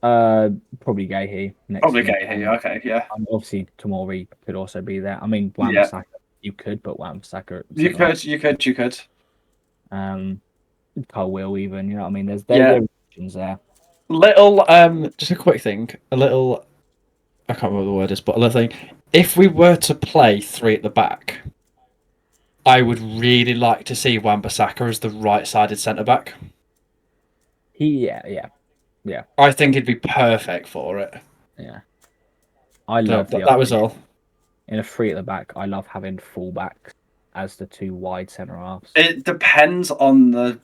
Probably Gahey next. Probably to Gahey. Okay, yeah. Obviously, Tomori could also be there. I mean, Yeah. Wan-Bissaka, you could put Wan-Bissaka. You could. Cole Will even. You know what I mean? There are options there. Little, just a quick thing. A little, I can't remember what the word is, but a little thing. If we were to play three at the back, I would really like to see Wan-Bissaka as the right-sided centre back. Yeah. I think he'd be perfect for it. Yeah. I love that was all. In a three at the back, I love having fullbacks as the two wide centre halves. It depends on the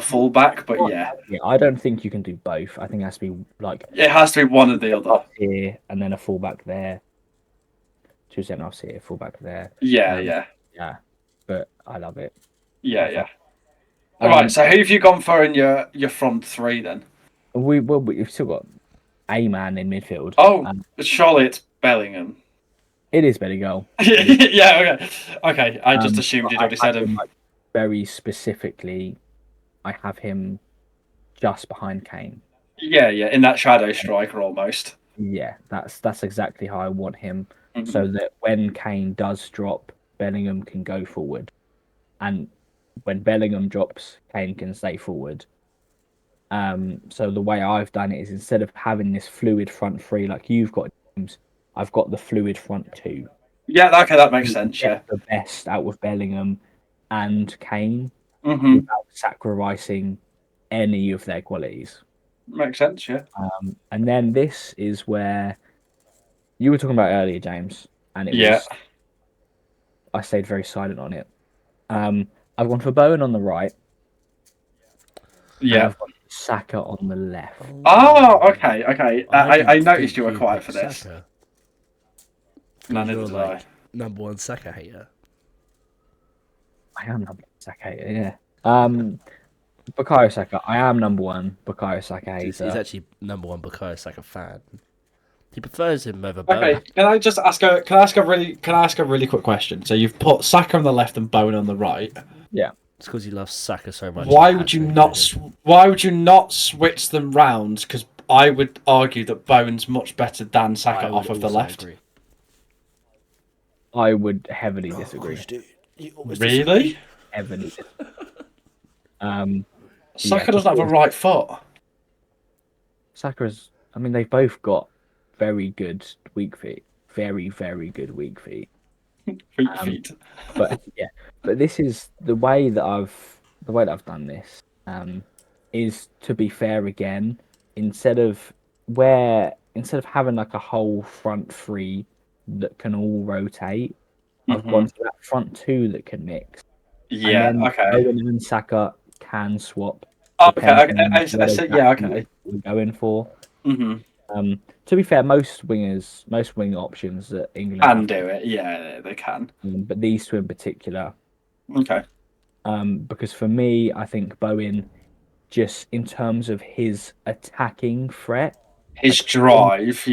fullback, but yeah. I don't think you can do both. I think it has to be like it has to be one or the other. Here and then a fullback there. Two centre halves here, fullback there. Yeah. But I love it. Yeah. All right. So who have you gone for in your front three then? We've still got a man in midfield. Oh, surely it's Bellingham. It is Bellingham. Yeah. Okay. I just assumed you'd already said him. Very specifically, I have him just behind Kane. Yeah. In that shadow striker almost. Yeah, that's exactly how I want him. So that when Kane does drop, Bellingham can go forward, and when Bellingham drops, Kane can stay forward. So the way I've done it is instead of having this fluid front three like you've got, James, I've got the fluid front two. Yeah, okay, that makes sense. Yeah, the best out of Bellingham and Kane without sacrificing any of their qualities. Makes sense. Yeah. And then this is where you were talking about earlier, James, and it was. I stayed very silent on it. I've gone for Bowen on the right. Yeah. I've got Saka on the left. Oh, okay. I noticed you were quiet for this. Neither did I. Number one Saka hater. I am number one Saka hater, yeah. Bukayo Saka. I am number one Bukayo Saka hater. He's actually number one Bukayo Saka fan. He prefers him over Bowen. Okay, can I ask a really quick question? So you've put Saka on the left and Bowen on the right. Yeah. It's because he loves Saka so much. Why would you not switch them round? Because I would argue that Bowen's much better than Saka off of the left. Agree. I would heavily disagree. Really? Heavily. Saka doesn't have a right foot. Saka's. I mean, they've both got very good weak feet. Very, very good weak feet. Feet. But this is the way that I've done this. Is to be fair again, instead of having like a whole front three that can all rotate, I've gone to that front two that can mix. Yeah. Okay. Owen and Saka can swap. Okay. I said yeah. Okay. We're going for. Mm-hmm. To be fair, most wing options that England can do it. Yeah, they can. But these two in particular. Okay. Because for me, I think Bowen, just in terms of his attacking threat, his drive,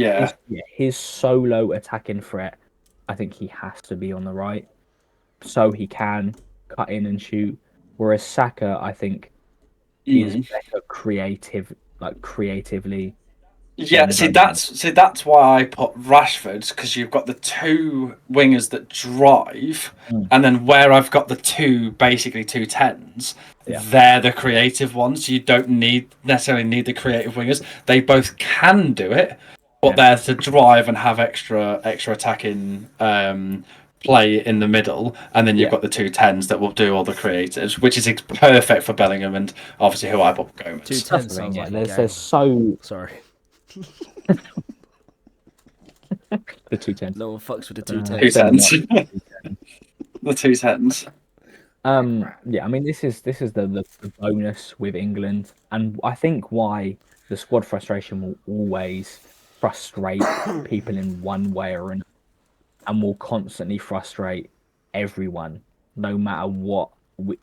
his solo attacking threat, I think he has to be on the right, so he can cut in and shoot. Whereas Saka, I think, is better creatively. Yeah, that's why I put Rashford, because you've got the two wingers that drive, and then where I've got the two 10s, they're the creative ones. You don't necessarily need the creative wingers. They both can do it, but they're to drive and have extra attacking play in the middle, and then you've got the two 10s that will do all the creatives, which is perfect for Bellingham and obviously who I put Gomez. Two 10s sounds like there's so sorry. The 210s. No one fucks with the 210s. 210s. The 210s. Yeah, I mean this is the bonus with England, and I think why the squad frustration will always frustrate people in one way or another, and will constantly frustrate everyone, no matter what,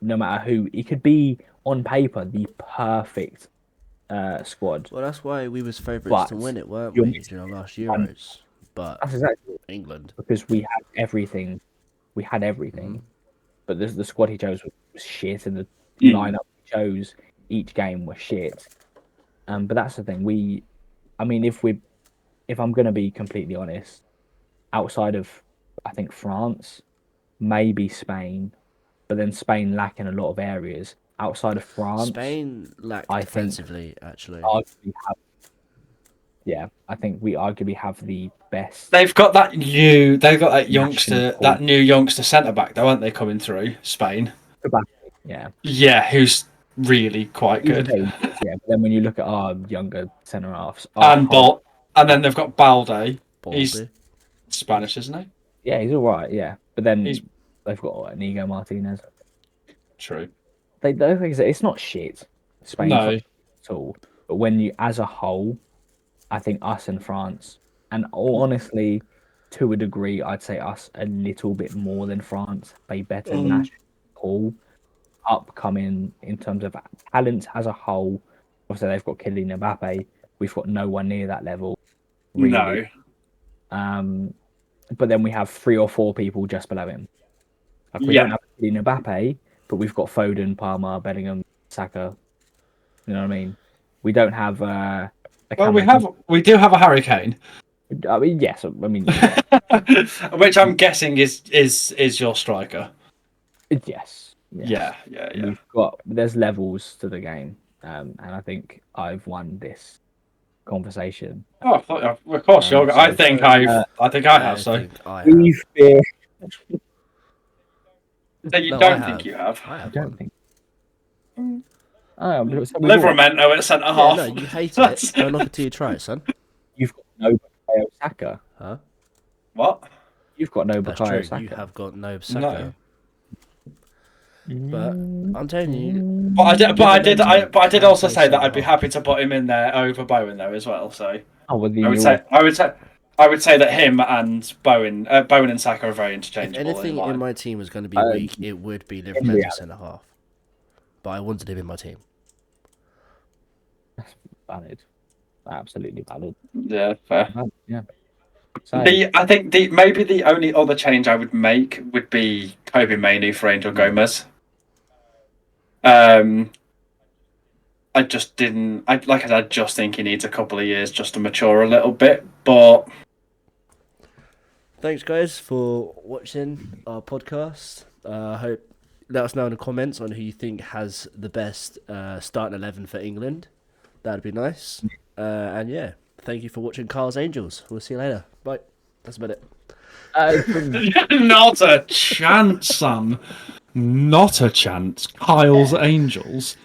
no matter who. It could be on paper the perfect squad. Well, that's why we was favourites But to win it, weren't you're we? Last Euros. But That's exactly England. because we had everything. We had everything, but the squad he chose was shit, and the lineup he chose each game was shit. But that's the thing. I mean, if I'm gonna be completely honest, outside of I think France, maybe Spain, but then Spain lack in a lot of areas. Outside of France, Spain lacked I defensively, actually. arguably I think we arguably have the best. They've got that youngster, National that new youngster centre back, though, aren't they, coming through Spain? Yeah, Yeah, who's really quite He's good. very good, yeah. But then when you look at our younger centre halves, And then they've got Balde. He's Balde. Spanish, isn't he? Yeah, he's all right. Yeah, but then He's they've got Inigo Martinez. true. They don't think it's not shit. Spain's No. not shit at all. But when you, as a whole, I think us and France, and honestly, to a degree, I'd say us a little bit more than France, a better national pool, upcoming in terms of talent as a whole. Obviously, they've got Kylian Mbappe. We've got no one near that level. Really. No. But then we have 3 or 4 people just below him. Like we don't have Kylian Mbappe, but we've got Foden, Palmer, Bellingham, Saka. You know what I mean? We don't have. We do have a Harry Kane. I mean, yes. I mean, which I'm guessing is your striker. Yes. Yeah. There's levels to the game, and I think I've won this conversation. Oh, of course, I think I have. So we've been. You don't think you have? I don't think. Livermento at centre half. No, you hate it. Don't knock it till you try it, son. You've got no Bukayo Saka. Huh? What? You've got no That's Bukayo true. Saka. You have got no Saka. But I'm telling you. But I did also say that I'd be happy to put him in there over Bowen though as well. So I would say that him and Bowen and Saka are very interchangeable. If anything in my team was going to be weak, it would be Livermento centre half. But I wanted him in my team. That's valid. Absolutely valid. Yeah, fair. Yeah. So, I think maybe the only other change I would make would be Kobe Mainoo for Angel Gomez. I just didn't. I just think he needs a couple of years just to mature a little bit. But thanks, guys, for watching our podcast. I hope let us know in the comments on who you think has the best starting 11 for England. That'd be nice. And yeah, thank you for watching Carl's Angels. We'll see you later. Bye. That's about it. Not a chance, Sam. Not a chance. Kyle's Angels.